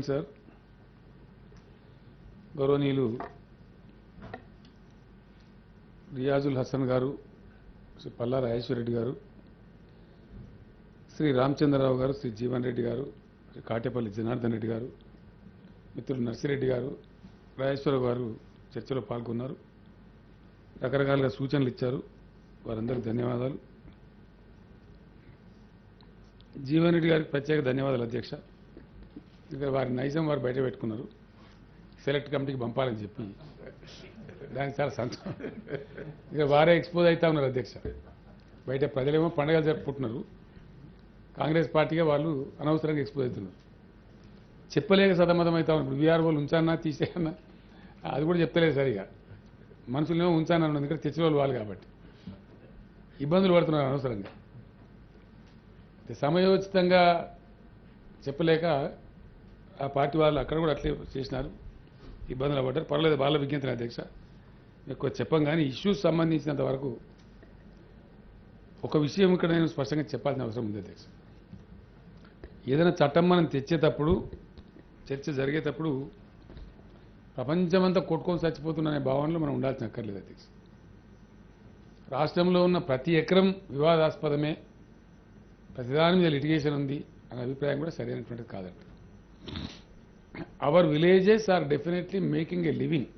Sir గౌరవనీయులు రియాజుల్ హసన్ గారు, శ్రీ పల్లా రాజేశ్వరరెడ్డి గారు, శ్రీ రామచంద్రరావు గారు, శ్రీ జీవన్ రెడ్డి గారు, శ్రీ కాటేపల్లి జనార్దన్ రెడ్డి గారు, మిత్రులు నర్సిరెడ్డి గారు, రాజేశ్వరరావు గారు చర్చలో పాల్గొన్నారు. రకరకాలుగా సూచనలు ఇచ్చారు. వారందరికీ ధన్యవాదాలు. జీవన్ రెడ్డి గారికి ప్రత్యేక ధన్యవాదాలు అధ్యక్ష. ఇక్కడ వారి నైజం వారు బయట పెట్టుకున్నారు. సెలెక్ట్ కమిటీకి పంపాలని చెప్పి దానికి చాలా సంతోషం. ఇక వారే ఎక్స్పోజ్ అవుతా ఉన్నారు అధ్యక్ష. బయట ప్రజలేమో పండుగలు జరుపుకుంటున్నారు, కాంగ్రెస్ పార్టీగా వాళ్ళు అనవసరంగా ఎక్స్పోజ్ అవుతున్నారు. చెప్పలేక సతమతం అవుతా ఉన్నారు. ఇప్పుడు వీఆర్ఓలు ఉంచానా తీసేయన్నా అది కూడా చెప్తలేదు సరిగా. మనుషులేమో ఉంచానన్నది, ఎందుకంటే తెచ్చిన వాళ్ళు కాబట్టి ఇబ్బందులు పడుతున్నారు అనవసరంగా. సమయోచితంగా చెప్పలేక ఆ పార్టీ వాళ్ళు అక్కడ కూడా అట్లే చేసినారు, ఇబ్బందులు పడ్డారు. పర్వాలేదు, వాళ్ళ విజ్ఞతని అధ్యక్ష. ఎక్కువ చెప్పం కానీ ఇష్యూస్ సంబంధించినంత వరకు ఒక విషయం ఇక్కడ నేను స్పష్టంగా చెప్పాల్సిన అవసరం ఉంది అధ్యక్ష. ఏదైనా చట్టం మనం తెచ్చేటప్పుడు, చర్చ జరిగేటప్పుడు ప్రపంచమంతా కొట్టుకొని చచ్చిపోతున్న భావనలో మనం ఉండాల్సిన అక్కర్లేదు అధ్యక్ష. రాష్ట్రంలో ఉన్న ప్రతి ఎకరం వివాదాస్పదమే, ప్రతిదాని మీద లిటిగేషన్ ఉంది అనే అభిప్రాయం కూడా సరైనటువంటిది కాదంట. Our villages are definitely making a living.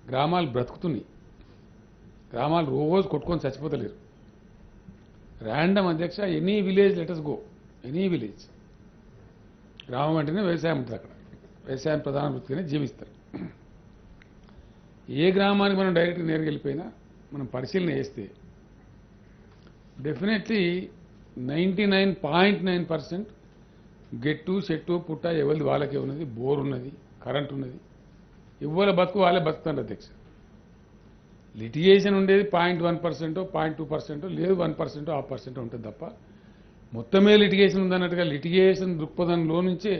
గ్రామాలు బ్రతుకుతున్నాయి. గ్రామాలు రోజు కొట్టుకొని చచ్చిపోతలేరు. ర్యాండమ్ అధ్యక్ష, any village let's go, any village. గ్రామం అంటేనే వ్యవసాయం ఉంటుంది. అక్కడ వ్యవసాయం ప్రధాన వృత్తిగానే జీవిస్తారు. ఏ గ్రామానికి మనం డైరెక్ట్గా నేరుగా వెళ్ళిపోయినా మనం పరిశీలన చేస్తే డెఫినెట్లీ 99.9% గెట్టు చెట్టు పుట్ట ఎవరిది వాళ్ళకే ఉన్నది, బోర్ ఉన్నది, కరెంట్ ఉన్నది. ఎవరి బతుకు వాళ్ళే బతుకుతారు అధ్యక్ష. లిటిగేషన్ ఉండేది 0.1%, 0.2%, లేదు 1%, 0.5% ఉంటుంది తప్ప మొత్తమే లిటిగేషన్ ఉందన్నట్టుగా లిటిగేషన్ దృక్పథంలో నుంచే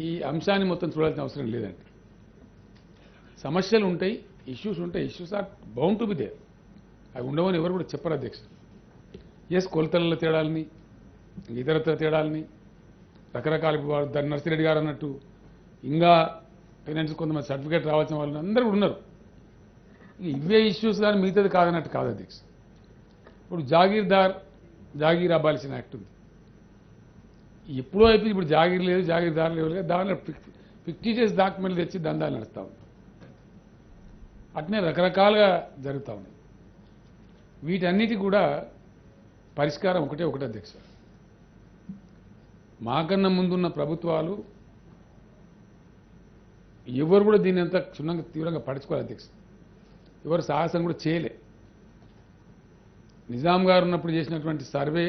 ఈ అంశాన్ని మొత్తం చూడాల్సిన అవసరం లేదండి. సమస్యలు ఉంటాయి, ఇష్యూస్ ఉంటాయి. Issues are bound to be there. అవి ఉండవని ఎవరు కూడా చెప్పరు అధ్యక్ష. ఎస్, కొలతల తేడాలని, ఇతరత్ర తేడాలని, రకరకాల దాని నర్సిరెడ్డి గారు అన్నట్టు ఇంకా ఫైనాన్స్ కొంతమంది సర్టిఫికేట్ రావాల్సిన వాళ్ళు అందరూ ఉన్నారు. ఇవే ఇష్యూస్ కానీ మిగతాది కాదన్నట్టు కాదు అధ్యక్ష. ఇప్పుడు జాగీర్ అవ్వాల్సిన యాక్ట్ ఉంది. ఎప్పుడో అయిపోయి ఇప్పుడు జాగీర్ లేదు, జాగీర్దారు లేవు. దానిలో ఫిక్టిషియస్ డాక్యుమెంట్లు తెచ్చి దందాలు నడుస్తూ ఉంది. అట్నే రకరకాలుగా జరుగుతూ ఉన్నాయి. వీటన్నిటి కూడా పరిష్కారం ఒకటే అధ్యక్ష. మాకన్నా ముందున్న ప్రభుత్వాలు ఎవరు కూడా దీన్ని అంత క్షుణ్ణంగా తీవ్రంగా పడుచుకోవాలి అధ్యక్ష. ఎవరు సాహసం కూడా చేయలే. నిజాం గారు ఉన్నప్పుడు చేసినటువంటి సర్వే,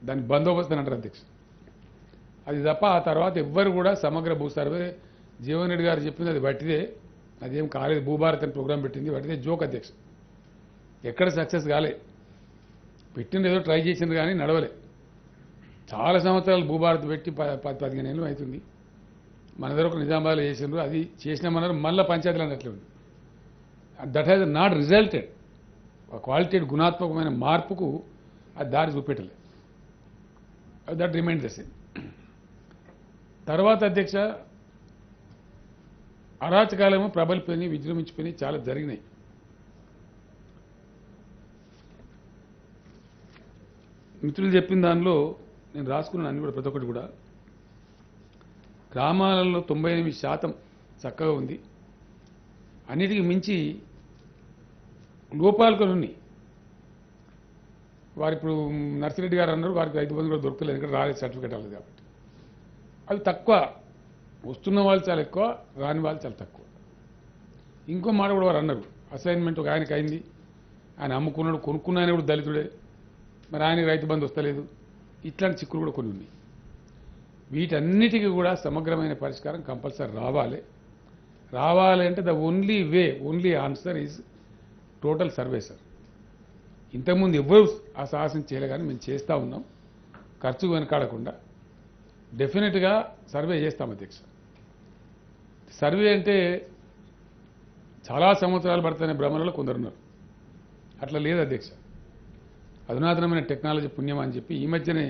దాని బందోబస్తు అని అంటారు అధ్యక్ష. అది తప్ప ఆ తర్వాత ఎవ్వరు కూడా సమగ్ర భూ సర్వే, జీవన్ రెడ్డి గారు చెప్పింది అది బట్టిదే, అదేం కాలేదు. భూభారత్ అని ప్రోగ్రాం పెట్టింది, బట్టిదే జోక్ అధ్యక్ష. ఎక్కడ సక్సెస్ కాలే. పెట్టింది ఏదో ట్రై చేసింది కానీ నడవలే. చాలా సంవత్సరాలు భూభారత్ పెట్టి 10-15 ఏళ్ళు అవుతుంది. మన దగ్గర ఒక నిజామాబాద్లో చేసిండ్రు, అది చేసినామన్నారు. మళ్ళీ పంచాయతీలు అన్నట్లే ఉంది. That has not resulted. Qualitative గుణాత్మకమైన మార్పుకు అది దారి చూపెట్టలేదు. That remind the same. తర్వాత అధ్యక్ష, అరాచకాలేమో ప్రబలిపోయినాయి, విజృంభించిపోయినాయి, చాలా జరిగినాయి. మిత్రులు చెప్పిన దానిలో నేను రాసుకున్నాను అన్ని కూడా, ప్రతి ఒక్కటి కూడా. గ్రామాలలో 98% చక్కగా ఉంది. అన్నిటికీ మించి లోపాలు కొన్ని ఉన్నాయి. వారు ఇప్పుడు నర్సిరెడ్డి గారు అన్నారు, వారికి 5 మంది కూడా దొరకలేదు, ఎందుకంటే రాలేదు, సర్టిఫికేట్ అవ్వలేదు కాబట్టి. అవి తక్కువ. వస్తున్న వాళ్ళు చాలా ఎక్కువ, రాని వాళ్ళు చాలా తక్కువ. ఇంకో మాట కూడా వారు అన్నారు, అసైన్మెంట్ ఒక ఆయనకి అయింది, ఆయన అమ్ముకున్నాడు, కొనుక్కున్న ఆయన కూడా దళితుడే, మరి ఆయనకి రైతు బంధు వస్తలేదు. ఇట్లాంటి చిక్కులు కూడా కొన్ని ఉన్నాయి. వీటన్నిటికీ కూడా సమగ్రమైన పరిష్కారం కంపల్సరీ రావాలి అంటే the only answer is total survey sir. ఇంతకుముందు ఎవ్వరూ ఆ సాహసం చేయలే, కానీ మేము చేస్తూ ఉన్నాం, ఖర్చు వెనకాడకుండా. డెఫినెట్గా సర్వే చేస్తాం అధ్యక్ష. సర్వే అంటే చాలా సంవత్సరాలు పడుతున్న భ్రమలలో కొందరున్నారు. అట్లా లేదు అధ్యక్ష. అధునాతనమైన టెక్నాలజీ పుణ్యం అని చెప్పి ఈ మధ్యనే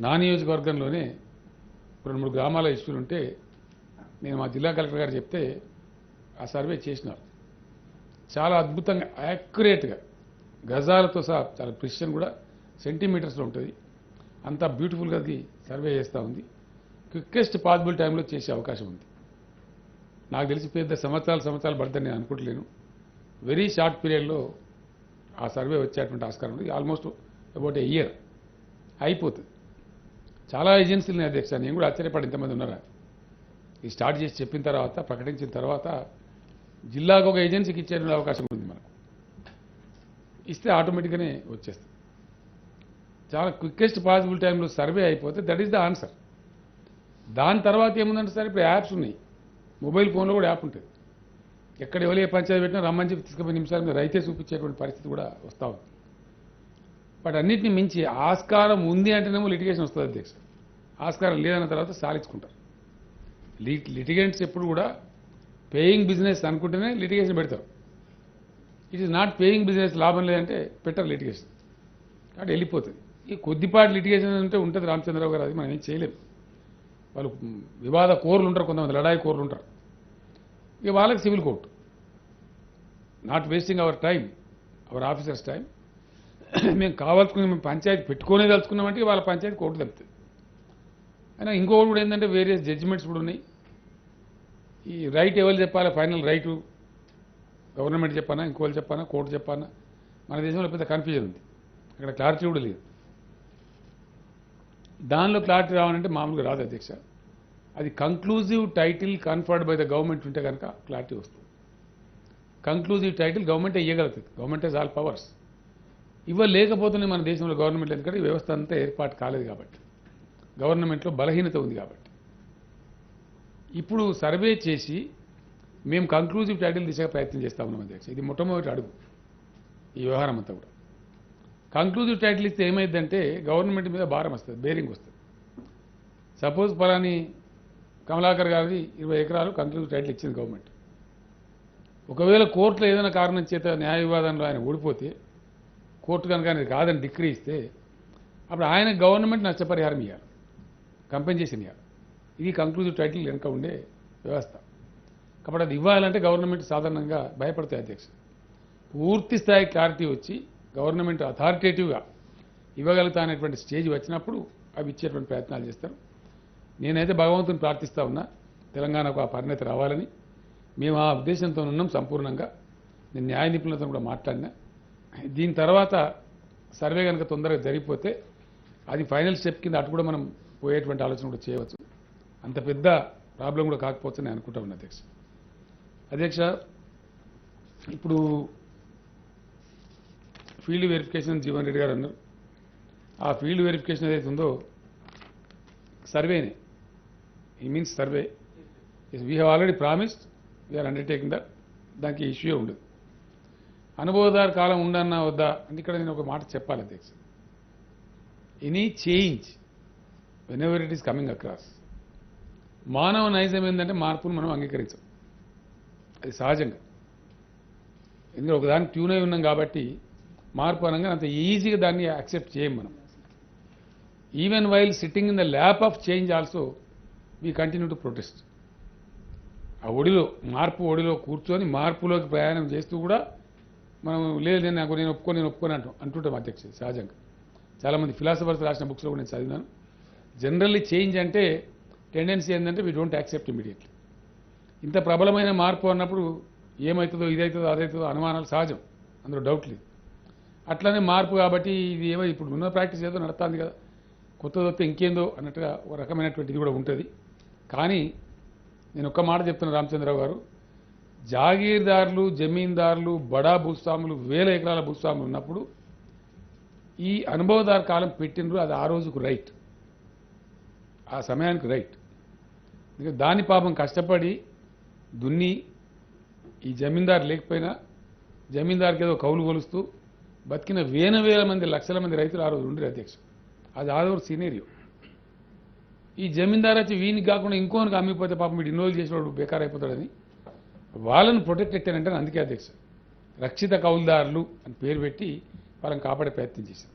నా నియోజకవర్గంలోనే 2-3 గ్రామాల ఇష్యూలు ఉంటే నేను మా జిల్లా కలెక్టర్ గారు చెప్తే ఆ సర్వే చేసినారు. చాలా అద్భుతంగా యాక్యురేట్గా గజాలతో సహా చాలా ప్రిసిషన్ కూడా సెంటీమీటర్స్లో ఉంటుంది. అంతా బ్యూటిఫుల్గా అది సర్వే చేస్తూ ఉంది. క్విక్కెస్ట్ పాసిబుల్ టైంలో చేసే అవకాశం ఉంది. నాకు తెలిసి పెద్ద సంవత్సరాలు పడుతుందని నేను అనుకుంటలేను. వెరీ షార్ట్ పీరియడ్లో ఆ సర్వే వచ్చేటువంటి ఆస్కారం ఉంది. ఆల్మోస్ట్ అబౌట్ ఏ ఇయర్ అయిపోతుంది. చాలా ఏజెన్సీలు అధ్యక్ష, నేను కూడా ఆశ్చర్యపడి ఇంతమంది ఉన్నారా. ఇది స్టార్ట్ చేసి చెప్పిన తర్వాత ప్రకటించిన తర్వాత జిల్లాకు ఒక ఏజెన్సీకి ఇచ్చే అవకాశం ఉంది. మనకు ఇస్తే ఆటోమేటిక్గానే వచ్చేస్తుంది. చాలా క్విక్కెస్ట్ పాసిబుల్ టైంలో సర్వే అయిపోతే దట్ ఈస్ ద ఆన్సర్. దాని తర్వాత ఏముందంటే సార్ ఇప్పుడు యాప్స్ ఉన్నాయి. మొబైల్ ఫోన్లో కూడా యాప్ ఉంటుంది. ఎక్కడ ఎవరు ఏ పంచాయతీ పెట్టినా రమ్మని చెప్పి తీసుకుపోయి నిమిషాల మీద రైతే చూపించేటువంటి పరిస్థితి కూడా వస్తూ ఉంది. బట్ అన్నింటినీ మించి ఆస్కారం ఉంది అంటేనేమో లిటిగేషన్ వస్తుంది అధ్యక్ష. ఆస్కారం లేదన్న తర్వాత సాధించుకుంటారు. లిటిగెంట్స్ ఎప్పుడు కూడా పేయింగ్ బిజినెస్ అనుకుంటేనే లిటిగేషన్ పెడతారు. It is not paying business, లాభం లేదంటే పెట్టరు లిటిగేషన్. కాబట్టి వెళ్ళిపోతుంది. ఈ కొద్దిపాటి లిటిగేషన్ అంటే ఉంటుంది రామచంద్రరావు గారు, అది మనం ఏం చేయలేము. వాళ్ళు వివాద కోర్లు ఉంటారు, కొంతమంది లడాయి కోర్లు ఉంటారు. ఇక వాళ్ళకి civil court. Not wasting hour time, our officers time. మేము కావాల్సుకుని మేము పంచాయతీ పెట్టుకునే తలుచుకున్నామంటే వాళ్ళ పంచాయతీ కోర్టు తప్పుతుంది. అయినా ఇంకొకటి కూడా ఏంటంటే వేరియస్ జడ్జిమెంట్స్ కూడా ఉన్నాయి. ఈ రైట్ ఎవరు చెప్పాలి, ఫైనల్ రైటు గవర్నమెంట్ చెప్పానా, ఇంకోళ్ళు చెప్పానా, కోర్టు చెప్పానా, మన దేశంలో పెద్ద కన్ఫ్యూజన్ ఉంది. అక్కడ క్లారిటీ కూడా లేదు. దానిలో క్లారిటీ రావాలంటే మామూలుగా రాదు అధ్యక్ష. అది conclusive title conferred by the government ఉంటే కనుక క్లారిటీ వస్తుంది. కంక్లూజివ్ టైటిల్ గవర్నమెంటే ఇవ్వగలుగుతుంది. Government has all powers. ఇవ్వలేకపోతున్నాయి మన దేశంలో గవర్నమెంట్, ఎందుకంటే ఈ వ్యవస్థ అంతా ఏర్పాటు కాలేదు కాబట్టి, గవర్నమెంట్లో బలహీనత ఉంది కాబట్టి. ఇప్పుడు సర్వే చేసి మేము కంక్లూజివ్ టైటిల్ దిశగా ప్రయత్నం చేస్తా ఉన్నాం అధ్యక్ష. ఇది మొట్టమొదటి అడుగు ఈ వ్యవహారం అంతా కూడా. కంక్లూజివ్ టైటిల్ ఇస్తే ఏమైందంటే గవర్నమెంట్ మీద భారం వస్తుంది, బేరింగ్ వస్తుంది. సపోజ్ పలాని కమలాకర్ గారిది 20 ఎకరాలు కంక్లూజివ్ టైటిల్ ఇచ్చింది గవర్నమెంట్. ఒకవేళ కోర్టులో ఏదైనా కారణం చేత న్యాయ వివాదంలో ఆయన ఓడిపోతే, కోర్టు కనుక ఆయన కాదని డిక్రీ ఇస్తే, అప్పుడు ఆయన గవర్నమెంట్ నష్టపరిహారం ఇవ్వాలి, కంపెన్సేషన్ ఇవ్వాలి. ఇది కంక్లూజివ్ టైటిల్ వెనుక ఉండే వ్యవస్థ. కాబట్టి అది ఇవ్వాలంటే గవర్నమెంట్ సాధారణంగా భయపడతాయి అధ్యక్ష. పూర్తి స్థాయి క్లారిటీ వచ్చి గవర్నమెంట్ అథారిటేటివ్గా ఇవ్వగలుగుతా అనేటువంటి స్టేజ్ వచ్చినప్పుడు అవి ఇచ్చేటువంటి ప్రయత్నాలు చేస్తారు. నేనైతే భగవంతుని ప్రార్థిస్తూ ఉన్నా తెలంగాణకు ఆ పరిణతి రావాలని. మేము ఆ ఉద్దేశంతో ఉన్నాం సంపూర్ణంగా. నేను న్యాయ నిపుణులతో కూడా మాట్లాడినా. దీని తర్వాత సర్వే కనుక తొందరగా జరిగిపోతే అది ఫైనల్ స్టెప్ కింద అటు కూడా మనం పోయేటువంటి ఆలోచన కూడా చేయవచ్చు. అంత పెద్ద ప్రాబ్లం కూడా కాకపోవచ్చు నేను అనుకుంటా ఉన్నా అధ్యక్ష. అధ్యక్ష, ఇప్పుడు ఫీల్డ్ వెరిఫికేషన్ జీవన్ రెడ్డి గారు అన్నారు. ఆ ఫీల్డ్ వెరిఫికేషన్ ఏదైతే ఉందో సర్వేనే, ఈ means survey we have already promised, we are undertaking that. దానికి ఇష్యూ ఉండదు. అనుభవదారు కాలం ఉండన్నా వద్దా అంటే ఇక్కడ నేను ఒక మాట చెప్పాలి అధ్యక్ష. Any change when ever it is coming across, మానవ నైజం ఏంటంటే మార్పును మనం అంగీకరించాం. అది సహజంగా, ఎందుకంటే ఒకదానికి ట్యూన్ అయి ఉన్నాం కాబట్టి మార్పు అనగా అంత ఈజీగా దాన్ని యాక్సెప్ట్ చేయం మనం. Even while sitting in the lap of change also we continue to protest. ఆ ఒడిలో, మార్పు ఒడిలో కూర్చొని మార్పులోకి ప్రయాణం చేస్తూ కూడా మనం లేదు నేను ఒప్పుకొని అంటుంటాం అధ్యక్ష. సహజంగా చాలామంది ఫిలాసఫర్స్ రాసిన బుక్స్లో కూడా నేను చదివినాను. జనరల్లీ చేంజ్ అంటే టెండెన్సీ ఏంటంటే వీ డోంట్ యాక్సెప్ట్ ఇమీడియట్లీ. ఇంత ప్రబలమైన మార్పు అన్నప్పుడు ఏమవుతుందో, ఇదవుతుందో, అదవుతుందో అనుమానాలు సహజం, అందులో డౌట్ లేదు. అట్లనే మార్పు కాబట్టి ఇది ఏమో ఇప్పుడు ఉన్న ప్రాక్టీస్ ఏదో నడుస్తుంది కదా, కొత్తది వస్తే ఇంకేందో అన్నట్టుగా ఒక రకమైనటువంటి ఇది కూడా ఉంటుంది. కానీ నేను ఒక్క మాట చెప్తున్నా రామచంద్రరావు గారు, జాగీర్దారులు, జమీందారులు, బడా భూస్వాములు, 1000 ఎకరాల భూస్వాములు ఉన్నప్పుడు ఈ అనుభవదారు కాలం పెట్టినరు. అది ఆ రోజుకు రైట్, ఆ సమయానికి రైట్. దాని పాపం కష్టపడి దున్ని ఈ జమీందారు లేకపోయినా జమీందారుకి ఏదో కౌలు కొలుస్తూ బతికిన వేల మంది, లక్షల మంది రైతులు ఆ రోజు ఉండరు అధ్యక్ష. అది ఆదోరు సినేరియో. ఈ జమీందారు వచ్చి వీనికి కాకుండా ఇంకోనికి అమ్మిపోతే పాపం వీడు ఇన్వాల్వ్ చేసేవాడు బేకార్ అయిపోతాడని వాళ్ళని ప్రొటెక్ట్ పెట్టారంటే అందుకే అధ్యక్ష రక్షిత కౌలుదారులు అని పేరు పెట్టి వాళ్ళని కాపాడే ప్రయత్నం చేశారు.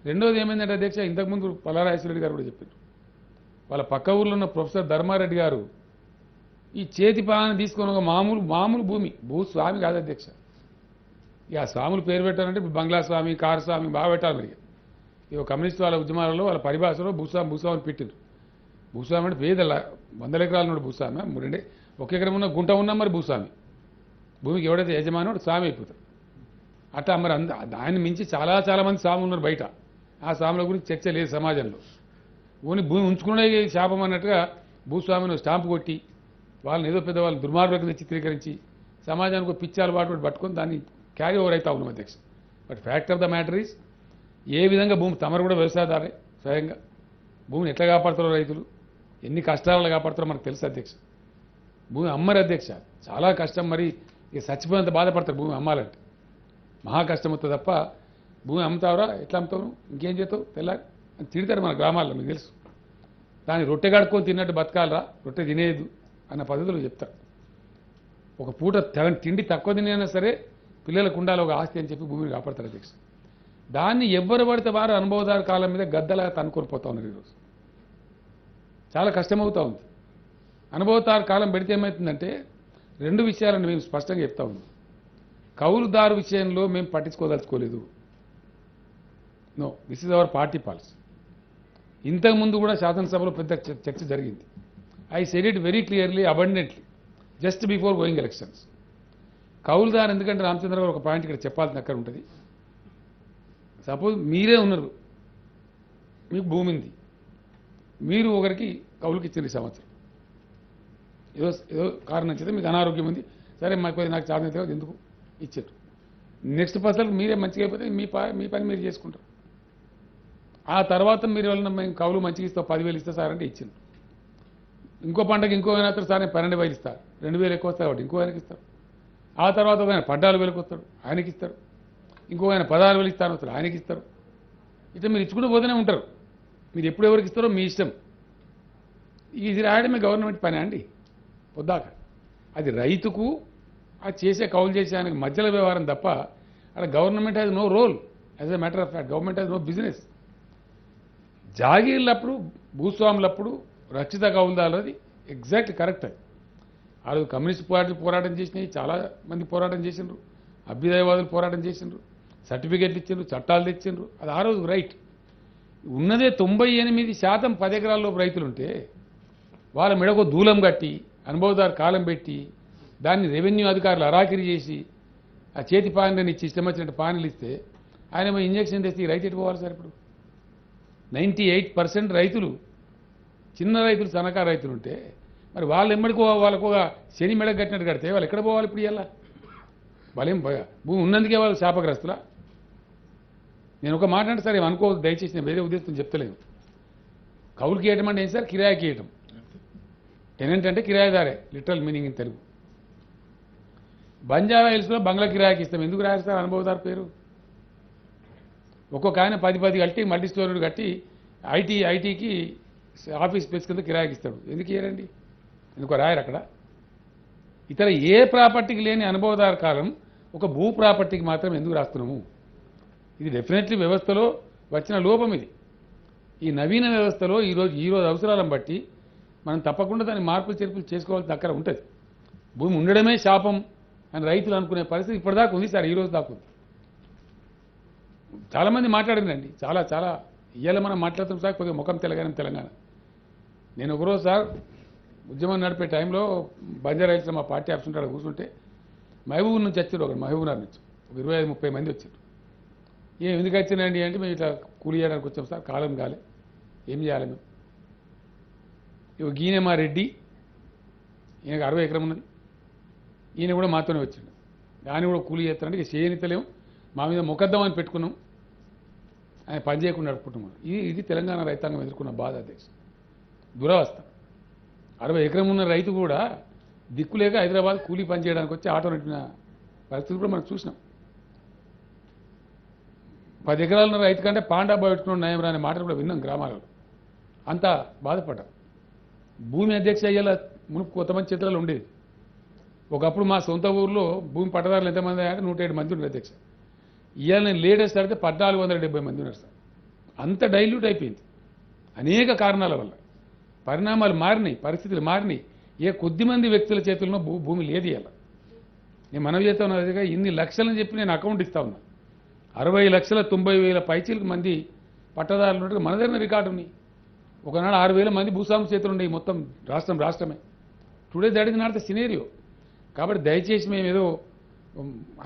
రెండోది ఏమైందంటే అధ్యక్ష, ఇంతకుముందు పల్లారాజేశ్వర రెడ్డి గారు కూడా చెప్పారు, వాళ్ళ పక్క ఊర్లో ఉన్న ప్రొఫెసర్ ధర్మారెడ్డి గారు ఈ చేతి పాలన తీసుకొని ఒక మామూలు భూస్వామి కాదు అధ్యక్ష. ఇక ఆ స్వాములు పేరు పెట్టారంటే ఇప్పుడు బంగ్లా స్వామి, కారు స్వామి బాగా పెట్టాలి మరి. ఇక కమ్యూనిస్ట్ వాళ్ళ ఉద్యమాలలో వాళ్ళ పరిభాషలో భూస్వామి పెట్టిండ్రు. భూస్వామి అంటే పేద 100 ఎకరాల నుండి భూస్వామి, ఒక ఎకరం ఉన్న గుంట ఉన్నా మరి భూస్వామి. భూమికి ఎవడైతే యజమాని వాడు స్వామి అయిపోతాడు. అట్లా మరి ఆయన మించి చాలా మంది స్వాములు ఉన్నారు బయట. ఆ స్వాముల గురించి చర్చ లేదు సమాజంలో. ఓని భూమి ఉంచుకునే శాపం అన్నట్టుగా భూస్వామిని స్టాంపు కొట్టి వాళ్ళని ఏదో పెద్ద వాళ్ళు దుర్మార్గంగా చిత్రీకరించి సమాజానికి పిచ్చాలు వాటి పట్టుకొని దాన్ని క్యారీ ఓవర్ అవుతా ఉన్నాం అధ్యక్ష. But fact of the matter is a విధంగా భూమి తమరు కూడా వ్యవసాయదారే స్వయంగా భూమిని ఎట్లా కాపాడుతారో రైతులు ఎన్ని కష్టాలను కాపాడుతారో మనకు తెలుసు అధ్యక్ష. భూమి అమ్మరు అధ్యక్ష, చాలా కష్టం. మరి ఇక చచ్చిపోయినంత బాధపడతారు భూమి అమ్మాలంటే. మహా కష్టం అవుతుంది తప్ప భూమి అమ్ముతావురా ఎట్లా అమ్ముతావు ఇంకేం చేస్తావు తెల్లారి అని తిడతారు మన గ్రామాల్లో, మీకు తెలుసు. దాన్ని రొట్టె కడుక్కొని తిన్నట్టు బతకాలరా, రొట్టె తినేదు అన్న పద్ధతిలో చెప్తారు. ఒక పూట తిండి తక్కువ తినైనా సరే పిల్లలకు ఉండాలి ఒక ఆస్తి అని చెప్పి భూమిని కాపాడతారు అధ్యక్ష. దాన్ని ఎవ్వరు పడితే వారు అనుభవదారు కాలం మీద గద్దలాగా తనుకొని పోతా ఉన్నారు. ఈరోజు చాలా కష్టమవుతా ఉంది. అనుభవదారు కాలం పెడితే ఏమవుతుందంటే 2 విషయాలను మేము స్పష్టంగా చెప్తా ఉన్నాం. కౌలుదారు విషయంలో మేము పట్టించుకోదలుచుకోలేదు. No, this is our party policy. ఇంతకుముందు కూడా శాసనసభలో పెద్ద చర్చ జరిగింది. I said it very clearly, abundantly, just before going elections. కౌలుదారు ఎందుకంటే రామచంద్ర గారు ఒక పాయింట్ ఇక్కడ చెప్పాల్సిన అక్కడ ఉంటుంది. సపోజ్ మీరే ఉన్నారు, మీకు భూమి ఉంది, మీరు ఒకరికి కౌలుకి ఇచ్చింది సంవత్సరం, ఏదో కారణం చేస్తే మీకు అనారోగ్యం ఉంది, సరే నాకు చాలా ఎందుకు ఇచ్చారు. నెక్స్ట్ పర్సన్కి మీరే మంచిగా అయిపోతే మీ పని మీరు చేసుకుంటారు. ఆ తర్వాత మీరు వాళ్ళని మేము కౌలు మంచిగా ఇస్తాం 10,000 ఇస్తా సార్ అంటే ఇచ్చింది. ఇంకో పంటకి ఇంకో ఆయన సార్ నేను 12,000 ఇస్తారు, 2,000 ఎక్కువ వస్తారు కాబట్టి ఇంకో ఆయనకి ఇస్తారు. ఆ తర్వాత ఒక ఆయన 14,000 వస్తాడు ఆయనకి ఇస్తారు, ఇంకో ఆయన 16,000 ఇస్తాను వస్తారు ఆయనకి ఇస్తారు. ఇట్లా మీరు ఇచ్చుకుంటూ పోతూనే ఉంటారు. మీరు ఎప్పుడు ఎవరికి ఇస్తారో మీ ఇష్టం. ఇది రాయడమే గవర్నమెంట్ పని అండి పొద్దాక. అది రైతుకు ఆ చేసే కౌలు చేసే ఆయనకు మధ్యలో వ్యవహారం తప్ప అక్కడ government has no role. As a matter of fact government has no business. జాగీర్లప్పుడు భూస్వాములప్పుడు రక్షిత కౌలుదారులది ఎగ్జాక్ట్ కరెక్ట్. అది ఆ రోజు కమ్యూనిస్ట్ పార్టీ పోరాటం చేసినాయి, చాలా మంది పోరాటం చేసిండ్రు, అభ్యుదయవాదులు పోరాటం చేసిండ్రు, సర్టిఫికేట్లు ఇచ్చిండ్రు, చట్టాలు తెచ్చిండ్రు. అది ఆ రోజు రైట్. ఉన్నదే 98% 10 ఎకరాల్లోపు రైతులుంటే వాళ్ళ మెడకు దూలం కట్టి అనుభవదారు కాలం పెట్టి దాన్ని రెవెన్యూ అధికారులు అరాకిరి చేసి ఆ చేతి పానీని ఇచ్చి ఇష్టం వచ్చినట్టు పానీలు ఇస్తే ఆయన ఇంజక్షన్ తెస్తే రైతు ఎట్టుకోవాలి సార్. ఇప్పుడు 98% రైతులు చిన్న రైతులు సన్నకారు రైతులు ఉంటే మరి వాళ్ళు ఎమ్మడికో వాళ్ళకు ఒక శని మెడ కట్టినట్టు కడితే వాళ్ళు ఎక్కడ పోవాలి ఇప్పుడు? ఇలా వాళ్ళేం భూమి ఉన్నందుకే వాళ్ళు శాపగ్రస్తులా? నేను ఒక మాట అంటే సార్ ఏమనుకోవద్దు దయచేసి, నేను వేరే ఉద్దేశం చెప్తలేను. కౌలుకి ఇవ్వటం అంటే ఏంటి సార్? కిరాయికి ఇవ్వటం. టెనెంట్ అంటే కిరాయిదారే literal meaning in Telugu. Banjara హిల్స్లో బంగ్లా కిరాయికి ఇస్తాం. ఎందుకు రాయాలి సార్ అనుభవదారు పేరు? ఒక్కొక్క ఆయన 10 కట్టి మల్టీ స్టోరీలు కట్టి ఐటీకి ఆఫీస్ స్పేస్ కింద కిరాయికి ఇస్తాడు. ఎందుకు ఇయ్యారండి? ఎందుకో రాయరు అక్కడ. ఇతర ఏ ప్రాపర్టీకి లేని అనుభవదారు కాలం ఒక భూ ప్రాపర్టీకి మాత్రం ఎందుకు రాస్తున్నాము? ఇది డెఫినెట్లీ వ్యవస్థలో వచ్చిన లోపం. ఇది ఈ నవీన వ్యవస్థలో ఈరోజు అవసరాలను బట్టి మనం తప్పకుండా దాన్ని మార్పులు చేర్పులు చేసుకోవాల్సిన అక్కడ ఉంటుంది. భూమి ఉండడమే శాపం అని రైతులు అనుకునే పరిస్థితి ఇప్పటిదాకా ఉంది సార్. ఈరోజు దాకా ఉంది. చాలామంది మాట్లాడిందండి, చాలా ఇవాళ మనం మాట్లాడుతాం సార్ కొద్దిగా ముఖం తెలంగాణ. నేను ఒకరోజు సార్ ఉద్యమం నడిపే టైంలో బంజారా హిల్స్లో మా పార్టీ ఆఫీస్ ఉంటే కూర్చుంటే మహబూబ్ నుంచి వచ్చారు, ఒకరు మహబూబ్నగర్ నుంచి ఒక 25-30 మంది వచ్చారు. ఎందుకు వచ్చినండి అంటే మేము ఇట్లా కూలి చేయడానికి వచ్చాం సార్, కాలం కాలే, ఏం చేయాలి మేము? ఈయన మా రెడ్డి, ఈయనకు 60 ఎకరం ఉన్నది, ఈయన కూడా మాతోనే వచ్చిండు. ఆయన కూడా కూలి చేస్తారంటే ఇక చేయనితలేము, మా మీద మొకద్దామని పెట్టుకున్నాం, ఆయన పని చేయకుండా నడుపుకుంటున్నాం. ఇది తెలంగాణ రైతాంగం ఎదుర్కొన్న బాధ అధ్యక్ష, దురవస్థ. 60 ఎకరం ఉన్న రైతు కూడా దిక్కులేక హైదరాబాద్ కూలీ పని చేయడానికి వచ్చి ఆటో నడిపిన పరిస్థితి కూడా మనం చూసినాం. 10 ఎకరాలున్న రైతు కంటే పాండా పెట్టుకున్న నయం రాని మాటలు కూడా విన్నాం గ్రామాలలో. అంతా బాధపడ్డారు. భూమి అధ్యక్ష అయ్యేలా మునుపు కొంతమంది చేతులలో ఉండేది. ఒకప్పుడు మా సొంత ఊర్లో భూమి పట్టదారులు ఎంతమంది అంటే 107 మంది ఉన్నారు అధ్యక్ష. ఇవాళ నేను లేటెస్ట్ అడిగితే 1470 మంది ఉన్నారు సార్. అంత డైల్యూట్ అయిపోయింది అనేక కారణాల వల్ల. పరిణామాలు మారినాయి, పరిస్థితులు మారినాయి. ఏ కొద్దిమంది వ్యక్తుల చేతుల్లో భూమి లేదు ఇలా. నేను మనవి చేస్తా ఉన్నదిగా ఇన్ని లక్షలని చెప్పి నేను అకౌంట్ ఇస్తా ఉన్నా. 60,90,000 పైచీలకు మంది పట్టదారులు ఉన్నట్టుగా మన దగ్గర రికార్డు ఉన్నాయి. ఒకనాడు 6,000 మంది భూస్వామి చేతులు ఉండేవి మొత్తం రాష్ట్రమే. Today that is not the scenario. కాబట్టి దయచేసి మేము ఏదో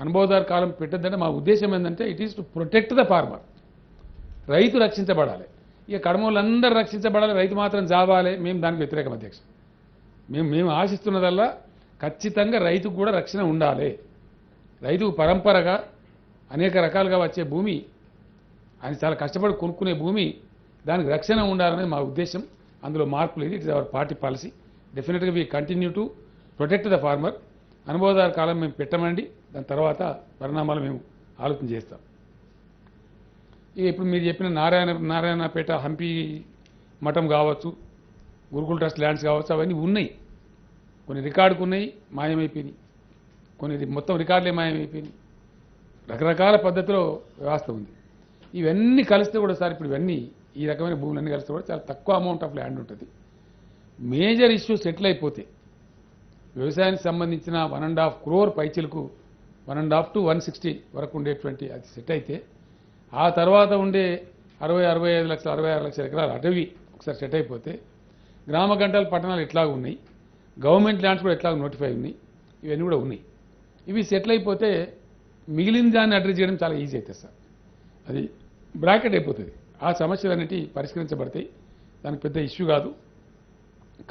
అనుభవదారు కాలం పెట్టద్దంటే మా ఉద్దేశం ఏంటంటే it is to protect the farmer. రైతు రక్షించబడాలి. ఇక కడమోళ్ళందరూ రక్షించబడాలి, రైతు మాత్రం జాబాలి. మేము దానికి వ్యతిరేకం అధ్యక్ష. మేము ఆశిస్తున్నదల్లా ఖచ్చితంగా రైతుకు కూడా రక్షణ ఉండాలి. రైతుకు పరంపరగా అనేక రకాలుగా వచ్చే భూమి, ఆయన చాలా కష్టపడి కొనుక్కునే భూమి, దానికి రక్షణ ఉండాలనేది మా ఉద్దేశం. అందులో మార్పు లేదు. It is our party policy. డెఫినెట్గా we continue to protect the farmer. అనుభవదారు కాలం మేము పెట్టమండి, దాని తర్వాత పరిణామాలు మేము ఆలోచన చేస్తాం. ఇప్పుడు మీరు చెప్పిన నారాయణపేట హంపి మఠం కావచ్చు, గురుకుల ట్రస్ట్ ల్యాండ్స్ కావచ్చు, అవన్నీ ఉన్నాయి. కొన్ని రికార్డుకు ఉన్నాయి, మాయమైపోయినాయి. కొన్ని మొత్తం రికార్డులే మాయమైపోయినాయి. రకరకాల పద్ధతిలో వ్యవస్థ ఉంది. ఇవన్నీ కలిస్తే కూడా సార్ ఇప్పుడు ఇవన్నీ ఈ రకమైన భూములన్నీ కలిస్తే కూడా చాలా తక్కువ అమౌంట్ ఆఫ్ ల్యాండ్ ఉంటుంది. మేజర్ ఇష్యూ సెటిల్ అయిపోతే వ్యవసాయానికి సంబంధించిన 1.5 crore పైచీలకు 1.5 to 160 వరకు ఉండేటువంటి అది సెట్ అయితే, ఆ తర్వాత ఉండే 60-65 లక్షలు 66 లక్షల ఎకరాల అటవీ ఒకసారి సెట్ అయిపోతే, గ్రామ గంటల పట్టణాలు ఎట్లాగ ఉన్నాయి, గవర్నమెంట్ ల్యాండ్స్ కూడా ఎట్లాగ నోటిఫై ఉన్నాయి, ఇవన్నీ కూడా ఉన్నాయి. ఇవి సెటిల్ అయిపోతే మిగిలిన దాన్ని అడ్రస్ చేయడం చాలా ఈజీ అవుతుంది సార్. అది బ్రాకెట్ అయిపోతుంది. ఆ సమస్యలన్నిటి పరిష్కరించబడతాయి. దానికి పెద్ద ఇష్యూ కాదు.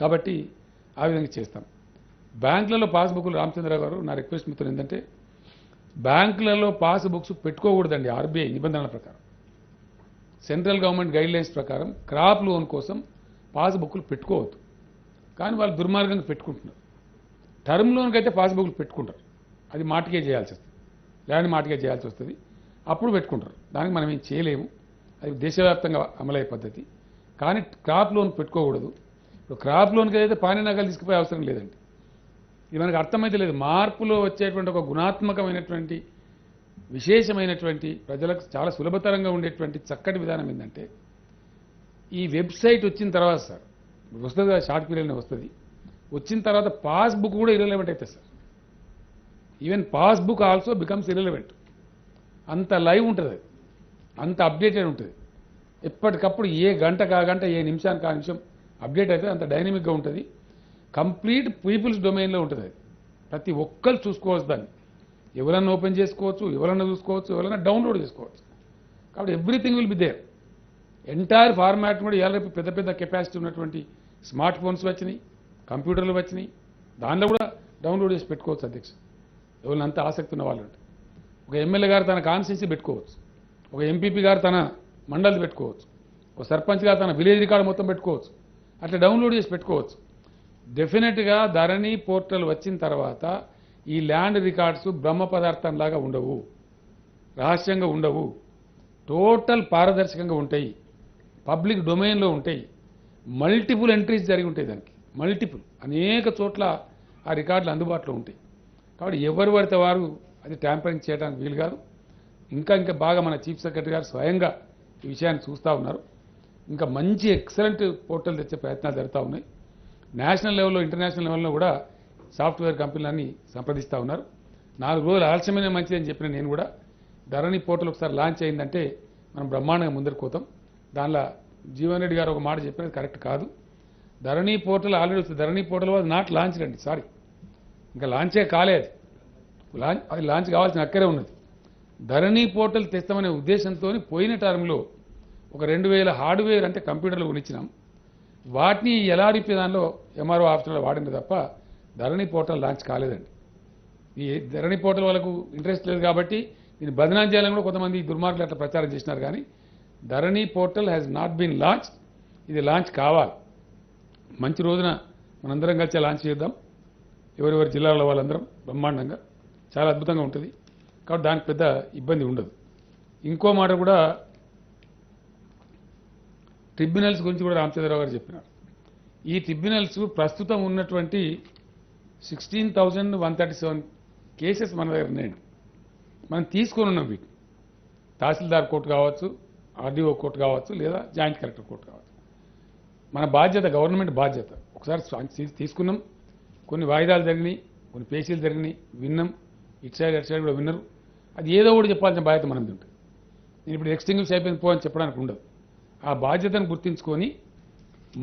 కాబట్టి ఆ విధంగా చేస్తాం. బ్యాంకులలో పాస్బుక్లు రామచంద్రరావు గారు, నా రిక్వెస్ట్ మిత్రులు ఏంటంటే బ్యాంకులలో పాస్బుక్స్ పెట్టుకోకూడదండి. ఆర్బీఐ నిబంధనల ప్రకారం, సెంట్రల్ గవర్నమెంట్ గైడ్లైన్స్ ప్రకారం క్రాప్ లోన్ కోసం పాస్బుక్లు పెట్టుకోవద్దు. కానీ వాళ్ళు దుర్మార్గంగా పెట్టుకుంటున్నారు. టర్మ్ లోన్కి అయితే పాస్బుక్లు పెట్టుకుంటారు. అది మాటికే చేయాల్సి వస్తుంది, ల్యాండ్ మాటికే చేయాల్సి వస్తుంది. అప్పుడు పెట్టుకుంటారు. దానికి మనం ఏం చేయలేము. అది దేశవ్యాప్తంగా అమలయ్యే పద్ధతి. కానీ క్రాప్ లోన్ పెట్టుకోకూడదు. ఇప్పుడు క్రాప్ లోన్కి అయితే పానీ నగలు తీసుకుపోయే అవసరం లేదండి. ఇది మనకు అర్థమైతే లేదు. మార్పులో వచ్చేటువంటి ఒక గుణాత్మకమైనటువంటి విశేషమైనటువంటి ప్రజలకు చాలా సులభతరంగా ఉండేటువంటి చక్కటి విధానం ఏంటంటే, ఈ వెబ్సైట్ వచ్చిన తర్వాత సార్ వస్తుంది కదా, షార్ట్ పీరియడ్లో వస్తుంది. వచ్చిన తర్వాత పాస్బుక్ కూడా ఇర్రెలవెంట్ అవుతుంది sir. Even passbook also becomes irrelevant. అంత లైవ్ ఉంటుంది, అది అంత అప్డేటెడ్ ఉంటుంది. ఎప్పటికప్పుడు ఏ గంటకు ఆ గంట, ఏ నిమిషానికి ఆ నిమిషం అప్డేట్ అయితే అంత డైనమిక్గా ఉంటుంది. కంప్లీట్ పీపుల్స్ డొమైన్లో ఉంటుంది. అది ప్రతి ఒక్కరు చూసుకోవచ్చు. దాన్ని ఎవరన్నా ఓపెన్ చేసుకోవచ్చు, ఎవరన్నా చూసుకోవచ్చు, ఎవరన్నా డౌన్లోడ్ చేసుకోవచ్చు. కాబట్టి everything will be there. Entire format కూడా ఇవాళ రేపు పెద్ద పెద్ద కెపాసిటీ ఉన్నటువంటి స్మార్ట్ ఫోన్స్ వచ్చినాయి, కంప్యూటర్లు వచ్చినాయి. దానిలో కూడా డౌన్లోడ్ చేసి పెట్టుకోవచ్చు అధ్యక్ష. ఎవరిని అంత ఆసక్తి ఉన్న వాళ్ళు. ఒక ఎమ్మెల్యే గారు తన కాన్స్టిట్యున్సీ పెట్టుకోవచ్చు, ఒక ఎంపీపీ గారు తన మండలి పెట్టుకోవచ్చు, ఒక సర్పంచ్ గారు తన విలేజ్ రికార్డు మొత్తం పెట్టుకోవచ్చు. అట్లా డౌన్లోడ్ చేసి పెట్టుకోవచ్చు. డెఫినెట్గా ధరణి పోర్టల్ వచ్చిన తర్వాత ఈ ల్యాండ్ రికార్డ్స్ బ్రహ్మ పదార్థంలాగా ఉండవు, రహస్యంగా ఉండవు, టోటల్ పారదర్శకంగా ఉంటాయి, పబ్లిక్ డొమైన్లో ఉంటాయి. మల్టిపుల్ ఎంట్రీస్ జరిగి ఉంటాయి. దానికి మల్టిపుల్ అనేక చోట్ల ఆ రికార్డులు అందుబాటులో ఉంటాయి. కాబట్టి ఎవరు పడితే వారు అది ట్యాంపరింగ్ చేయడానికి వీలు కాదు. ఇంకా బాగా మన చీఫ్ సెక్రటరీ గారు స్వయంగా ఈ విషయాన్ని చూస్తూ ఉన్నారు. ఇంకా మంచి ఎక్సలెంట్ పోర్టల్ తెచ్చే ప్రయత్నాలు జరుగుతూ ఉన్నాయి. నేషనల్ లెవెల్లో, ఇంటర్నేషనల్ లెవెల్లో కూడా సాఫ్ట్వేర్ కంపెనీలన్నీ సంప్రదిస్తూ ఉన్నారు. 4 రోజులు ఆలస్యమైన మంచిదని చెప్పిన నేను కూడా ధరణి పోర్టల్ ఒకసారి లాంచ్ అయిందంటే మనం బ్రహ్మాండంగా ముందరికి పోతాం. దానిలో జీవన్ రెడ్డి గారు ఒక మాట చెప్పినది కరెక్ట్ కాదు. ధరణి పోర్టల్ ఆల్రెడీ వస్తుంది. ధరణి పోర్టల్ వాజ్ నాట్ లాంచ్ అండి, సారీ, ఇంకా లాంచే కాలేదు. అది లాంచ్ కావాల్సిన అక్కరే ఉన్నది. ధరణి పోర్టల్ తెస్తామనే ఉద్దేశంతో పోయిన టర్మ్లో ఒక 2,000 హార్డ్వేర్ అంటే కంప్యూటర్లు కొనిచ్చినాం. వాటిని ఎల్ఆర్ఈపీ దానిలో ఎంఆర్ఓ ఆఫీసులో వాడింది తప్ప ధరణి పోర్టల్ లాంచ్ కాలేదండి. ఈ ధరణి పోర్టల్ వాళ్ళకు ఇంట్రెస్ట్ లేదు కాబట్టి దీన్ని బదనాం చేయాలని కూడా కొంతమంది దుర్మార్గులు అట్లా ప్రచారం చేసినారు. కానీ Dharani portal has not been launch. ఇది లాంచ్ కావాలి. మంచి రోజున మనందరం కలిసి లాంచ్ చేద్దాం. ఎవరెవరి జిల్లాల వాళ్ళందరం బ్రహ్మాండంగా చాలా అద్భుతంగా ఉంటుంది. కాబట్టి దానికి పెద్ద ఇబ్బంది ఉండదు. ఇంకో మాట కూడా ట్రిబ్యునల్స్ గురించి కూడా రామచంద్రరావు గారు చెప్పినారు. ఈ ట్రిబ్యునల్స్ ప్రస్తుతం ఉన్నటువంటి 16,137 కేసెస్ మన దగ్గర ఉన్నాయండి. మనం తీసుకొని ఉన్నాం వీటిని. తహసీల్దార్ కోర్టు కావచ్చు, ఆర్డీఓ కోర్టు కావచ్చు, లేదా జాయింట్ కలెక్టర్ కోర్టు కావచ్చు. మన బాధ్యత, గవర్నమెంట్ బాధ్యత. ఒకసారి తీసుకున్నాం, కొన్ని వాయిదాలు జరిగినాయి, కొన్ని పేషీలు జరిగినాయి, విన్నాం, ఇటు సైడ్ కూడా విన్నారు. అది ఏదో ఒకటి చెప్పాల్సిన బాధ్యత మనది ఉంటుంది. నేను ఇప్పుడు ఎక్స్టింగ్విష్ అయిపోయింది పో అని చెప్పడానికి ఉండదు. ఆ బాధ్యతను గుర్తించుకొని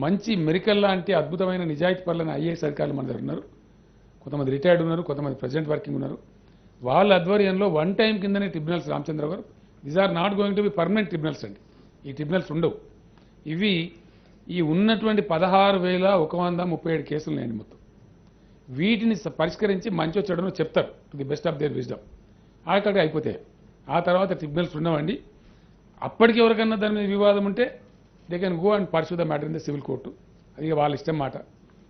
మంచి మెరికల్ లాంటి అద్భుతమైన నిజాయితీ పరులైన ఐఏఎస్ అధికారులు మన దగ్గర ఉన్నారు. కొంతమంది రిటైర్డ్ ఉన్నారు, కొంతమంది ప్రజెంట్ వర్కింగ్ ఉన్నారు. వాళ్ళ ఆధ్వర్యంలో వన్ టైం కిందనే tribunals Ramachandra garu, these are not going to be permanent tribunals అండి. ఈ ట్రిబ్యునల్స్ ఉండవు. ఇవి ఈ ఉన్నటువంటి 16,137 కేసులు ఉన్నాయండి మొత్తం. వీటిని పరిష్కరించి మంచి చెడును చెప్తారు to the best of their wisdom. అక్కడికి అయిపోతాయి. ఆ తర్వాత ట్రిబ్యునల్స్ ఉండవండి. అప్పటికి ఎవరికన్నా దాని మీద వివాదం ఉంటే they can go and pursue the matter in the civil court. అది వాళ్ళ ఇష్టం మాట.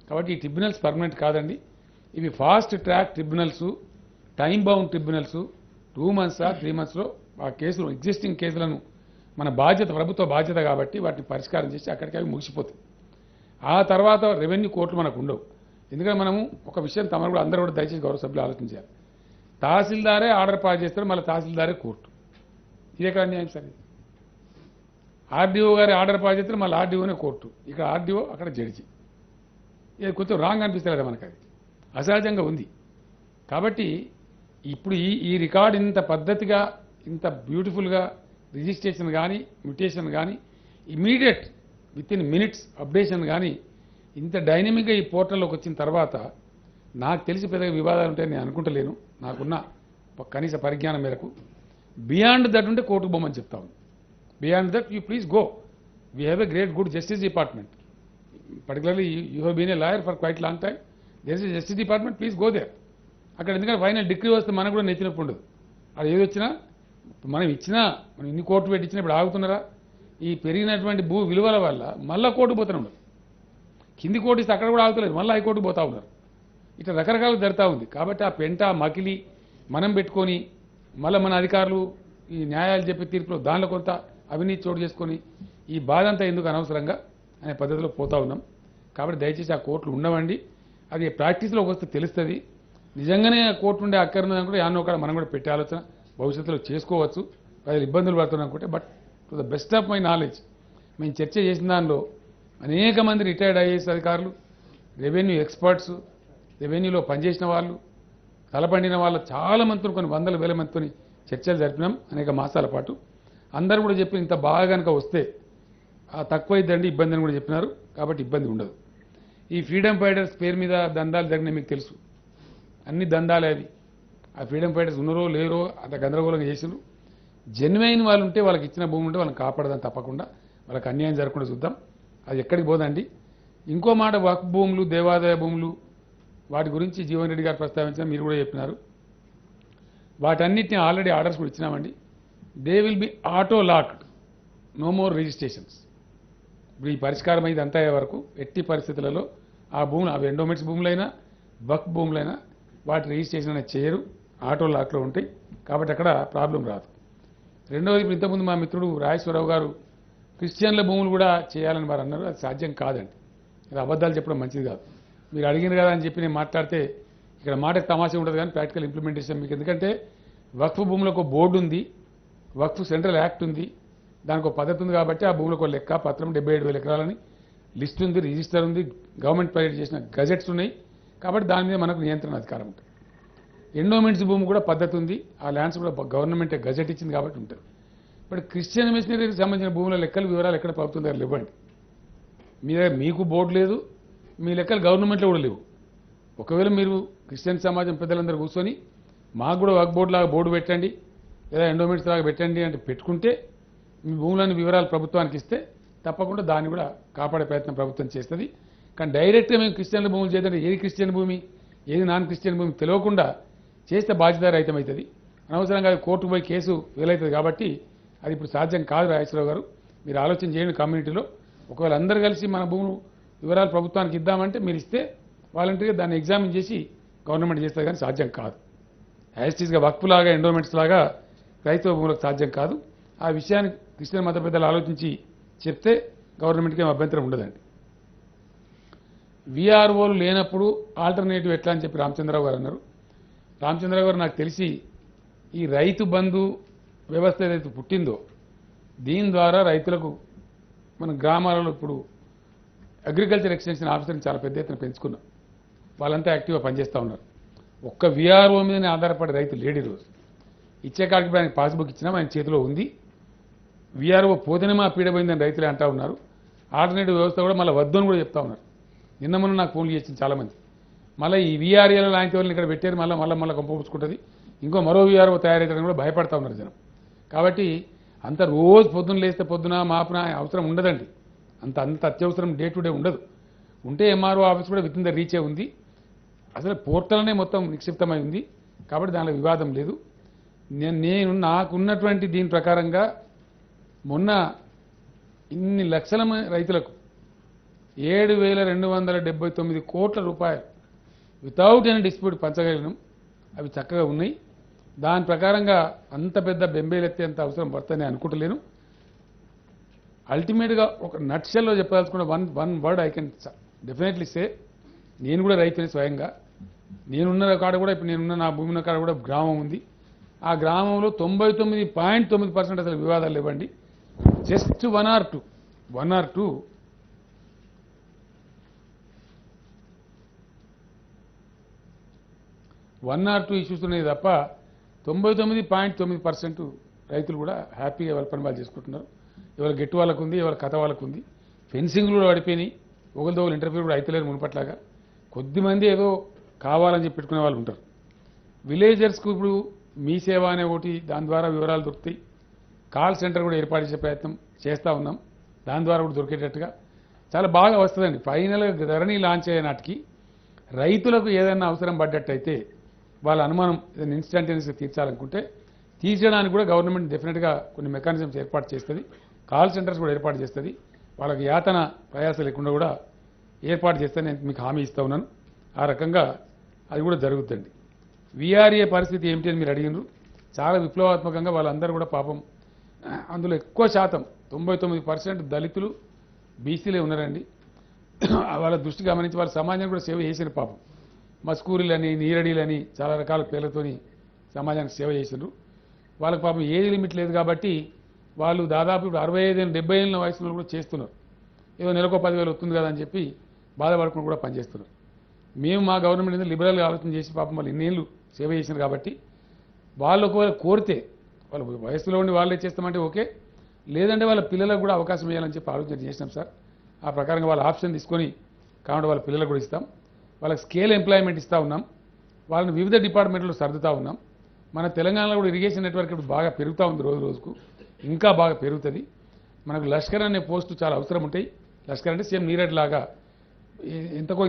కాబట్టి ఈ ట్రిబ్యునల్స్ పర్మనెంట్ కాదండి. ఇవి fast track tribunals, time bound tribunals. 2 months 3 monthsలో ఆ కేసులు, ఎగ్జిస్టింగ్ కేసులను మన బాధ్యత, ప్రభుత్వ బాధ్యత కాబట్టి వాటిని పరిష్కారం చేసి అక్కడికి అవి ముగిసిపోతాయి. ఆ తర్వాత రెవెన్యూ కోర్టులు మనకు ఉండవు. ఎందుకంటే మనము ఒక విషయం తమరు కూడా అందరూ కూడా దయచేసి గౌరవ సభ్యులు ఆలోచించాలి. తహసీల్దారే ఆర్డర్ పాస్ చేస్తారు, మళ్ళీ తహసీల్దారే కోర్టు. ఇదే కదా న్యాయం సార్. ఆర్డీఓ గారి ఆర్డర్ పాస్ చేస్తారు, మళ్ళీ ఆర్డీఓనే కోర్టు. ఇక్కడ ఆర్డీఓ, అక్కడ జడ్జి. ఇది కొంచెం రాంగ్ అనిపిస్తుంది కదా మనకు. అది అసహజంగా ఉంది. కాబట్టి ఇప్పుడు ఈ రికార్డు ఇంత పద్ధతిగా, ఇంత బ్యూటిఫుల్గా రిజిస్ట్రేషన్ కానీ, మ్యూటేషన్ కానీ, immediate with in minutes updation కానీ ఇంత డైనమిక్గా ఈ పోర్టల్లోకి వచ్చిన తర్వాత నాకు తెలిసి పెద్దగా వివాదాలు ఉంటాయని నేను అనుకుంటలేను. నాకున్న కనీస పరిజ్ఞానం మేరకు. బియాండ్ దట్ ఉంటే కోర్టుకు పోమని చెప్తా ఉంది. Beyond that you please go. We have a great good justice department. Particularly you have been a lawyer for quite long time. There is a justice department, please go there. అక్కడ ఎందుకంటే final degree వస్తే మనకు కూడా నెచ్చినప్పుడు ఉండదు. అది ఏది వచ్చినా మనం ఇచ్చినా, మనం ఇన్ని కోర్టు పెట్టించినా ఇప్పుడు ఆగుతున్నారా? ఈ పెరిగినటువంటి భూ విలువల వల్ల మళ్ళీ కోర్టు పోతూనే ఉండదు. కింది కోర్టు ఇస్తే అక్కడ కూడా ఆగుతలేదు, మళ్ళీ హైకోర్టు పోతా ఉన్నారు. ఇట్లా రకరకాలు జరుగుతూ ఉంది. కాబట్టి ఆ పెంట మకిలి మనం పెట్టుకొని మళ్ళీ మన అధికారులు ఈ న్యాయాలు చెప్పే తీర్పులో దానిలో కొంత అవినీతి చోటు చేసుకొని ఈ బాధ అంతా ఎందుకు అనవసరంగా అనే పద్ధతిలో పోతా ఉన్నాం. కాబట్టి దయచేసి ఆ కోర్టులు ఉండవండి. అది ప్రాక్టీస్లోకి వస్తే తెలుస్తుంది. నిజంగానే కోర్టు ఉండే అక్కర్నది అనుకుంటే యాన్నో కూడా మనం కూడా పెట్టే ఆలోచన భవిష్యత్తులో చేసుకోవచ్చు. ప్రజలు ఇబ్బందులు పడుతున్నాం అనుకుంటే. But to the best of my knowledge మేము చర్చ చేసిన దానిలో అనేక మంది రిటైర్డ్ ఐఏఎస్ అధికారులు, రెవెన్యూ ఎక్స్పర్ట్స్, రెవెన్యూలో పనిచేసిన వాళ్ళు, తలపండిన వాళ్ళు చాలా మందితో, కొన్ని వందల వేల మందితో చర్చలు జరిపినాం అనేక మాసాల పాటు. అందరూ కూడా చెప్పి ఇంత బాగా కనుక వస్తే తక్కువైద్దండి ఇబ్బంది అని కూడా చెప్పినారు. కాబట్టి ఇబ్బంది ఉండదు. ఈ ఫ్రీడమ్ ఫైటర్స్ పేరు మీద దందాలు జరిగినాయి మీకు తెలుసు. అన్ని దందాలే అవి. ఆ ఫ్రీడమ్ ఫైటర్స్ ఉన్నారో లేరో అంత గందరగోళంగా చేసినారు. జెన్యున్ వాళ్ళు ఉంటే, వాళ్ళకి ఇచ్చిన భూమి ఉంటే వాళ్ళని కాపాడదాం తప్పకుండా. వాళ్ళకి అన్యాయం జరగకుండా చూద్దాం. అది ఎక్కడికి పోదండి. ఇంకో మాట, వక్ఫ్ భూములు, దేవాదాయ భూములు, వాటి గురించి జీవన్ రెడ్డి గారు ప్రస్తావించిన, మీరు కూడా చెప్పినారు. వాటన్నిటిని ఆల్రెడీ ఆర్డర్స్ కూడా ఇచ్చినామండి. They will be auto locked, no more registrations. ఇప్పుడు ఈ పరిష్కారం అయితే అంతా అయ్యే వరకు ఎట్టి పరిస్థితులలో ఆ భూములు, అవి ఎండోమెంట్స్ భూములైనా వక్ఫ్ భూములైనా వాటి రిజిస్ట్రేషన్ అనేది చేయరు, ఆటో లాక్లో ఉంటాయి. కాబట్టి అక్కడ ప్రాబ్లం రాదు. రెండవది, ఇప్పుడు ఇంతకుముందు మా మిత్రుడు రాజేశ్వరరావు గారు క్రిస్టియన్ల భూములు కూడా చేయాలని వారు అన్నారు. అది సాధ్యం కాదండి. ఇది అబద్ధాలు చెప్పడం మంచిది కాదు. మీరు అడిగిన కదా అని చెప్పి నేను మాట్లాడితే ఇక్కడ మాటకు తమాషా ఉంటుంది కానీ ప్రాక్టికల్ ఇంప్లిమెంటేషన్ మీకు. ఎందుకంటే వక్ఫ్ భూములకు బోర్డు ఉంది, వక్ఫ్ సెంట్రల్ యాక్ట్ ఉంది, దానికి ఒక పద్ధతి ఉంది. కాబట్టి ఆ భూములకు లెక్క పత్రం 77,000 ఎకరాలని లిస్ట్ ఉంది, రిజిస్టర్ ఉంది, గవర్నమెంట్ ప్రొవైడ్ చేసిన గజెట్స్ ఉన్నాయి. కాబట్టి దాని మీద మనకు నియంత్రణ అధికారం ఉంటుంది. ఎండోమెంట్స్ భూమి కూడా పద్ధతి ఉంది, ఆ ల్యాండ్స్ కూడా గవర్నమెంట్ గజెట్ ఇచ్చింది కాబట్టి ఉంటుంది. బట్ క్రిస్టియన్ మిషనరీకి సంబంధించిన భూముల లెక్కలు, వివరాలు ఎక్కడ ప్రభుత్వం దగ్గర ఇవ్వండి. మీ దగ్గర మీకు బోర్డు లేదు, మీ లెక్కలు గవర్నమెంట్లో కూడా లేవు. ఒకవేళ మీరు క్రిస్టియన్ సమాజం పెద్దలందరూ కూర్చొని మాకు కూడా వక్ బోర్డు లాగా బోర్డు పెట్టండి, లేదా ఎండోమెంట్స్ లాగా పెట్టండి అంటే పెట్టుకుంటే మీ భూములని వివరాలు ప్రభుత్వానికి ఇస్తే తప్పకుండా దాన్ని కూడా కాపాడే ప్రయత్నం ప్రభుత్వం చేస్తుంది. కానీ డైరెక్ట్గా మేము క్రిస్టియన్ల భూములు చేద్దంటే ఏది క్రిస్టియన్ భూమి, ఏది నాన్ క్రిస్టియన్ భూమి తెలియకుండా చేస్తే బాధ్యతారహితం అవుతుంది. అనవసరంగా అది కోర్టుకు పోయి కేసు వేలవుతుంది. కాబట్టి అది ఇప్పుడు సాధ్యం కాదు. రాజేశ్వరరావు గారు, మీరు ఆలోచన చేయండి కమ్యూనిటీలో. ఒకవేళ అందరూ కలిసి మన భూములు వివరాలు ప్రభుత్వానికి ఇద్దామంటే మీరు ఇస్తే వాలంటీర్గా దాన్ని ఎగ్జామిన్ చేసి గవర్నమెంట్ చేస్తుంది. కానీ సాధ్యం కాదు. యాజిటీస్గా వక్ఫ్ లాగా, ఎండోమెంట్స్ లాగా క్రైస్తవ భూములకు సాధ్యం కాదు. ఆ విషయాన్ని క్రిస్టియన్ మత పెద్దలు ఆలోచించి చెప్తే గవర్నమెంట్కి ఏం అభ్యంతరం ఉండదండి. వీఆర్ఓలు లేనప్పుడు ఆల్టర్నేటివ్ ఎట్లా అని చెప్పి రామచంద్రరావు గారు అన్నారు. రామచంద్రరావు గారు, నాకు తెలిసి ఈ రైతు బంధు వ్యవస్థ ఏదైతే పుట్టిందో దీని ద్వారా రైతులకు మన గ్రామాలలో ఇప్పుడు అగ్రికల్చర్ ఎక్స్టెన్షన్ ఆఫీసర్ని చాలా పెద్ద ఎత్తున పెంచుకున్నాం. వాళ్ళంతా యాక్టివ్గా పనిచేస్తూ ఉన్నారు. ఒక్క విఆర్ఓ మీదనే ఆధారపడే రైతు లేడు ఈరోజు. ఇచ్చే కాడికి ఆయనకి పాస్బుక్ ఇచ్చినా ఆయన చేతిలో ఉంది. విఆర్ఓ పోతేనే మా పీడ పోయిందని రైతులే అంటా ఉన్నారు. ఆల్టర్నేటివ్ వ్యవస్థ కూడా మళ్ళీ వద్దని కూడా చెప్తా ఉన్నారు. నిన్న మొన్న నాకు ఫోన్లు చేసింది చాలామంది. మళ్ళీ ఈ వీఆర్ఏల లాంటి వాళ్ళని ఇక్కడ పెట్టారు, మళ్ళీ కొంపపుచ్చుకుంటుంది, మరో వీఆర్ఓ తయారవుతారని కూడా భయపడతా ఉన్నారు జనం. కాబట్టి అంత రోజు పొద్దున్న లేస్తే పొద్దున మాపున అవసరం ఉండదండి. అంత అత్యవసరం డే టు డే ఉండదు. ఉంటే ఎంఆర్ఓ ఆఫీస్ కూడా విత్ ఇన్ ద రీచే ఉంది. అసలు పోర్టల్నే మొత్తం నిక్షిప్తమై ఉంది. కాబట్టి దానిలో వివాదం లేదు. నాకున్నటువంటి దీని ప్రకారంగా మొన్న ఇన్ని లక్షల రైతులకు 7,279 కోట్ల రూపాయలు వితౌట్ ఎనీ డిస్ప్యూట్ పంచగలిగినాం. అవి చక్కగా ఉన్నాయి. దాని ప్రకారంగా అంత పెద్ద బెంబేలెత్తేంత అవసరం పడుతుందని అనుకుంటలేను. అల్టిమేట్గా ఒక నట్షెల్లో చెప్పదలుచుకున్న one word I can definitely say, నేను కూడా రైతుని స్వయంగా. నేనున్న కాడ కూడా, ఇప్పుడు నేనున్న నా భూమి ఉన్న కాడ కూడా గ్రామం ఉంది. ఆ గ్రామంలో 99.9% అసలు వివాదాలు ఇవ్వండి. Just one or two issues ఉన్నాయి తప్ప 99.9% రైతులు కూడా హ్యాపీగా వాళ్ళ పని వాళ్ళు చేసుకుంటున్నారు. ఎవరి గెట్టు వాళ్ళకు ఉంది, ఎవరి కథ వాళ్ళకు ఉంది. ఫెన్సింగ్లు కూడా పడిపోయినాయి. ఒకరితో ఒకరు ఇంటర్వ్యూ కూడా అయితలేరు మునుపట్లాగా. కొద్దిమంది ఏదో కావాలని చెప్పి పెట్టుకునే వాళ్ళు ఉంటారు. విలేజర్స్కు ఇప్పుడు మీ సేవ అనే ఒకటి, దాని ద్వారా వివరాలు దొరుకుతాయి. కాల్ సెంటర్ కూడా ఏర్పాటు చేసే ప్రయత్నం చేస్తూ ఉన్నాం. దాని ద్వారా కూడా దొరికేటట్టుగా చాలా బాగా వస్తుందండి. ఫైనల్గా ధరణి లాంచ్ అయ్యే నాటికి రైతులకు ఏదైనా అవసరం పడ్డట్టయితే వాళ్ళ అనుమానం ఏదైనా ఇన్స్టంటేనియస్గా తీర్చాలనుకుంటే తీర్చడానికి కూడా గవర్నమెంట్ డెఫినెట్గా కొన్ని మెకానిజమ్స్ ఏర్పాటు చేస్తుంది. కాల్ సెంటర్స్ కూడా ఏర్పాటు చేస్తుంది. వాళ్ళకి యాతన ప్రయాస లేకుండా కూడా ఏర్పాటు చేస్తే నేను మీకు హామీ ఇస్తా ఉన్నాను. ఆ రకంగా అది కూడా జరుగుతుంది. వీఆర్ఏ పరిస్థితి ఏమిటి అని మీరు అడిగినారు. చాలా విప్లవాత్మకంగా వాళ్ళందరూ కూడా పాపం, అందులో ఎక్కువ శాతం 99% దళితులు, బీసీలే ఉన్నారండి. వాళ్ళ దృష్టి గమనించి వాళ్ళ సమాజానికి కూడా సేవ చేసిన పాపం. మస్కూరీలని, నీరడీలని చాలా రకాల పేర్లతోని సమాజానికి సేవ చేసినారు. వాళ్ళకి పాపం ఏజ్ లిమిట్ లేదు కాబట్టి వాళ్ళు దాదాపు ఇప్పుడు 65-70 ఏళ్ళ వయసులో కూడా చేస్తున్నారు. ఏదో నెలకో 10,000 వస్తుంది కదా అని చెప్పి బాధపడకుండా కూడా పనిచేస్తున్నారు. మేము మా గవర్నమెంట్ లిబరల్గా ఆలోచన చేసి పాపం వాళ్ళు ఇన్నేళ్ళు సేవ చేసినారు కాబట్టి వాళ్ళు ఒకవేళ కోరితే వాళ్ళ వయసులో ఉండి వాళ్ళే చేస్తామంటే ఓకే, లేదంటే వాళ్ళ పిల్లలకు కూడా అవకాశం ఇవ్వాలని చెప్పి ఆలోచన చేసినాం సార్. ఆ ప్రకారంగా వాళ్ళ ఆప్షన్ తీసుకొని కాబట్టి వాళ్ళ పిల్లలకు కూడా ఇస్తాం. వాళ్ళకి స్కేల్ ఎంప్లాయ్మెంట్ ఇస్తూ ఉన్నాం. వాళ్ళని వివిధ డిపార్ట్మెంట్లో సర్దుతూ ఉన్నాం. మన తెలంగాణలో కూడా ఇరిగేషన్ నెట్వర్క్ ఇప్పుడు బాగా పెరుగుతూ ఉంది, రోజు రోజుకు ఇంకా బాగా పెరుగుతుంది. మనకు లష్కర్ అనే పోస్టు చాలా అవసరం ఉంటాయి. లష్కర్ అంటే సేమ్ నీరడ్ లాగా ఇంతకో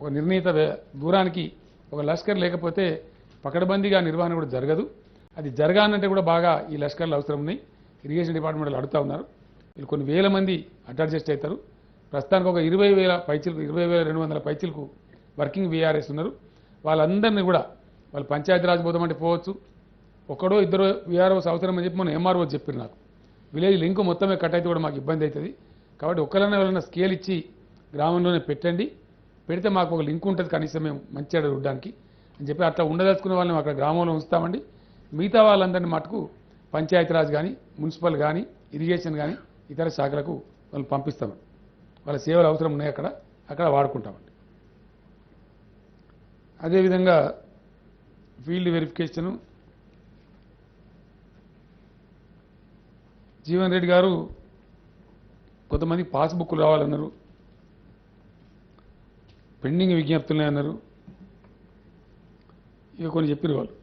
ఒక నిర్ణీత దూరానికి ఒక లష్కర్ లేకపోతే పకడ్బందీగా నిర్వహణ కూడా జరగదు. అది జరగాలంటే కూడా బాగా ఈ లష్కర్లు అవసరం ఉన్నాయి. ఇరిగేషన్ డిపార్ట్మెంట్లో అడుగుతూ ఉన్నారు. వీళ్ళు కొన్ని వేల మంది అడ్జస్ట్ అవుతారు. ప్రస్తుతానికి ఒక 20,200 పైచిలకు వర్కింగ్ వీఆర్ఎస్ ఉన్నారు. వాళ్ళందరినీ కూడా వాళ్ళు పంచాయతీరాజ్ పోదామంటే పోవచ్చు. ఒకడో ఇద్దరు వీఆర్ఓస్ అవసరం అని చెప్పి మనం ఎంఆర్ఓ చెప్పారు. నాకు విలేజ్ లింక్ మొత్తమే కట్ అయితే కూడా మాకు ఇబ్బంది అవుతుంది. కాబట్టి ఒక్కరైనా ఎవరైనా స్కేల్ ఇచ్చి గ్రామంలోనే పెట్టండి, పెడితే మాకు ఒక లింక్ ఉంటుంది కనీసం మేము మంచిగా చూడడానికి అని చెప్పి అట్లా ఉండదలుచుకునే వాళ్ళని అక్కడ గ్రామంలో ఉంచుతామండి. మిగతా వాళ్ళందరినీ మటుకు పంచాయతీరాజ్ కానీ, మున్సిపల్ కానీ, ఇరిగేషన్ కానీ ఇతర శాఖలకు వాళ్ళు పంపిస్తామండి. వాళ్ళ సేవలు అవసరం ఉన్నాయి, అక్కడ వాడుకుంటామండి. అదేవిధంగా ఫీల్డ్ వెరిఫికేషను జీవన్ రెడ్డి గారు కొంతమంది పాస్బుక్లు రావాలన్నారు, పెండింగ్ విజ్ఞప్తులే అన్నారు. ఇక కొన్ని చెప్పారు వాళ్ళు.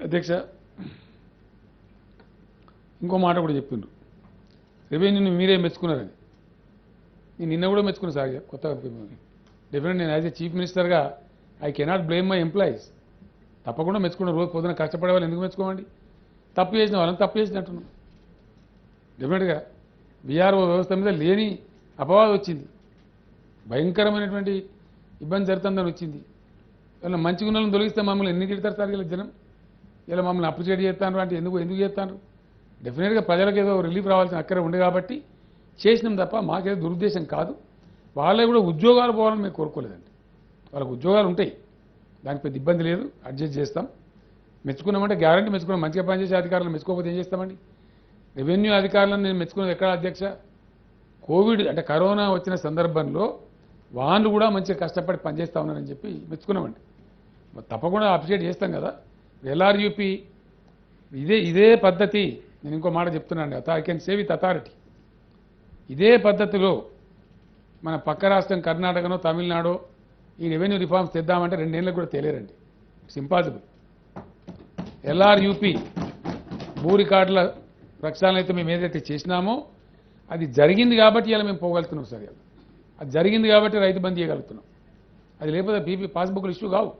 అధ్యక్ష, ఇంకో మాట కూడా చెప్పిండ్రు, రెవెన్యూని మీరే మెచ్చుకున్నారని. నేను నిన్న కూడా మెచ్చుకున్నా సార్. కొత్తగా డెఫినెట్ నేను యాజ్ ఏ చీఫ్ మినిస్టర్గా I cannot blame my employees. తప్పకుండా మెచ్చుకున్న, రోజు పొద్దున కష్టపడే వాళ్ళు ఎందుకు మెచ్చుకోమండి? తప్పు చేసిన వాళ్ళని తప్పు చేసినట్టున్నాం. డెఫినెట్గా బీఆర్ఓ వ్యవస్థ మీద లేని అపవాదం వచ్చింది, భయంకరమైనటువంటి ఇబ్బంది జరుగుతుందని వచ్చింది. ఇలా మంచి గుణాలను తొలగిస్తే మమ్మల్ని ఎన్ని తిడతారు సార్ ఇలా జనం? ఇలా మమ్మల్ని అప్రిషియేట్ చేస్తాను అంటే ఎందుకు చేస్తాను? డెఫినెట్గా ప్రజలకు ఏదో రిలీఫ్ రావాల్సిన అక్కర ఉంది కాబట్టి చేసినాం తప్ప మాకేదో దురుద్దేశం కాదు. వాళ్ళే కూడా ఉద్యోగాలు పోవాలని మేము కోరుకోలేదండి. వాళ్ళకు ఉద్యోగాలు ఉంటాయి, దానికి పెద్ద ఇబ్బంది లేదు, అడ్జస్ట్ చేస్తాం. మెచ్చుకున్నామంటే గ్యారంటీ మెచ్చుకున్నాం. మంచిగా పనిచేసే అధికారులను మెచ్చుకోకపోతే ఏం చేస్తామండి? రెవెన్యూ అధికారులను నేను మెచ్చుకున్నది ఎక్కడ అధ్యక్ష? కోవిడ్ అంటే కరోనా వచ్చిన సందర్భంలో వాళ్ళు కూడా మంచిగా కష్టపడి పనిచేస్తూ ఉన్నారని చెప్పి మెచ్చుకున్నామండి. మరి తప్పకుండా అప్రిషియేట్ చేస్తాం కదా. ఎల్ఆర్యూపీ ఇదే పద్ధతి. నేను ఇంకో మాట చెప్తున్నాను, I can say with authority. ఇదే పద్ధతిలో మన పక్క రాష్ట్రం కర్ణాటకనో తమిళనాడో ఈ రెవెన్యూ రిఫార్మ్స్ తెద్దామంటే 2 ఏళ్ళకు కూడా తెలియరండి. It's impossible. ఎల్ఆర్యూపీ భూ రికార్డుల ప్రక్షాళన అయితే మేము ఏదైతే చేసినామో అది జరిగింది కాబట్టి ఇలా మేము పోగలుగుతున్నాం సార్. అది జరిగింది కాబట్టి రైతు బంద్ చేయగలుగుతున్నాం. అది లేకపోతే పీపీ పాస్బుక్లు ఇష్యూ కావు.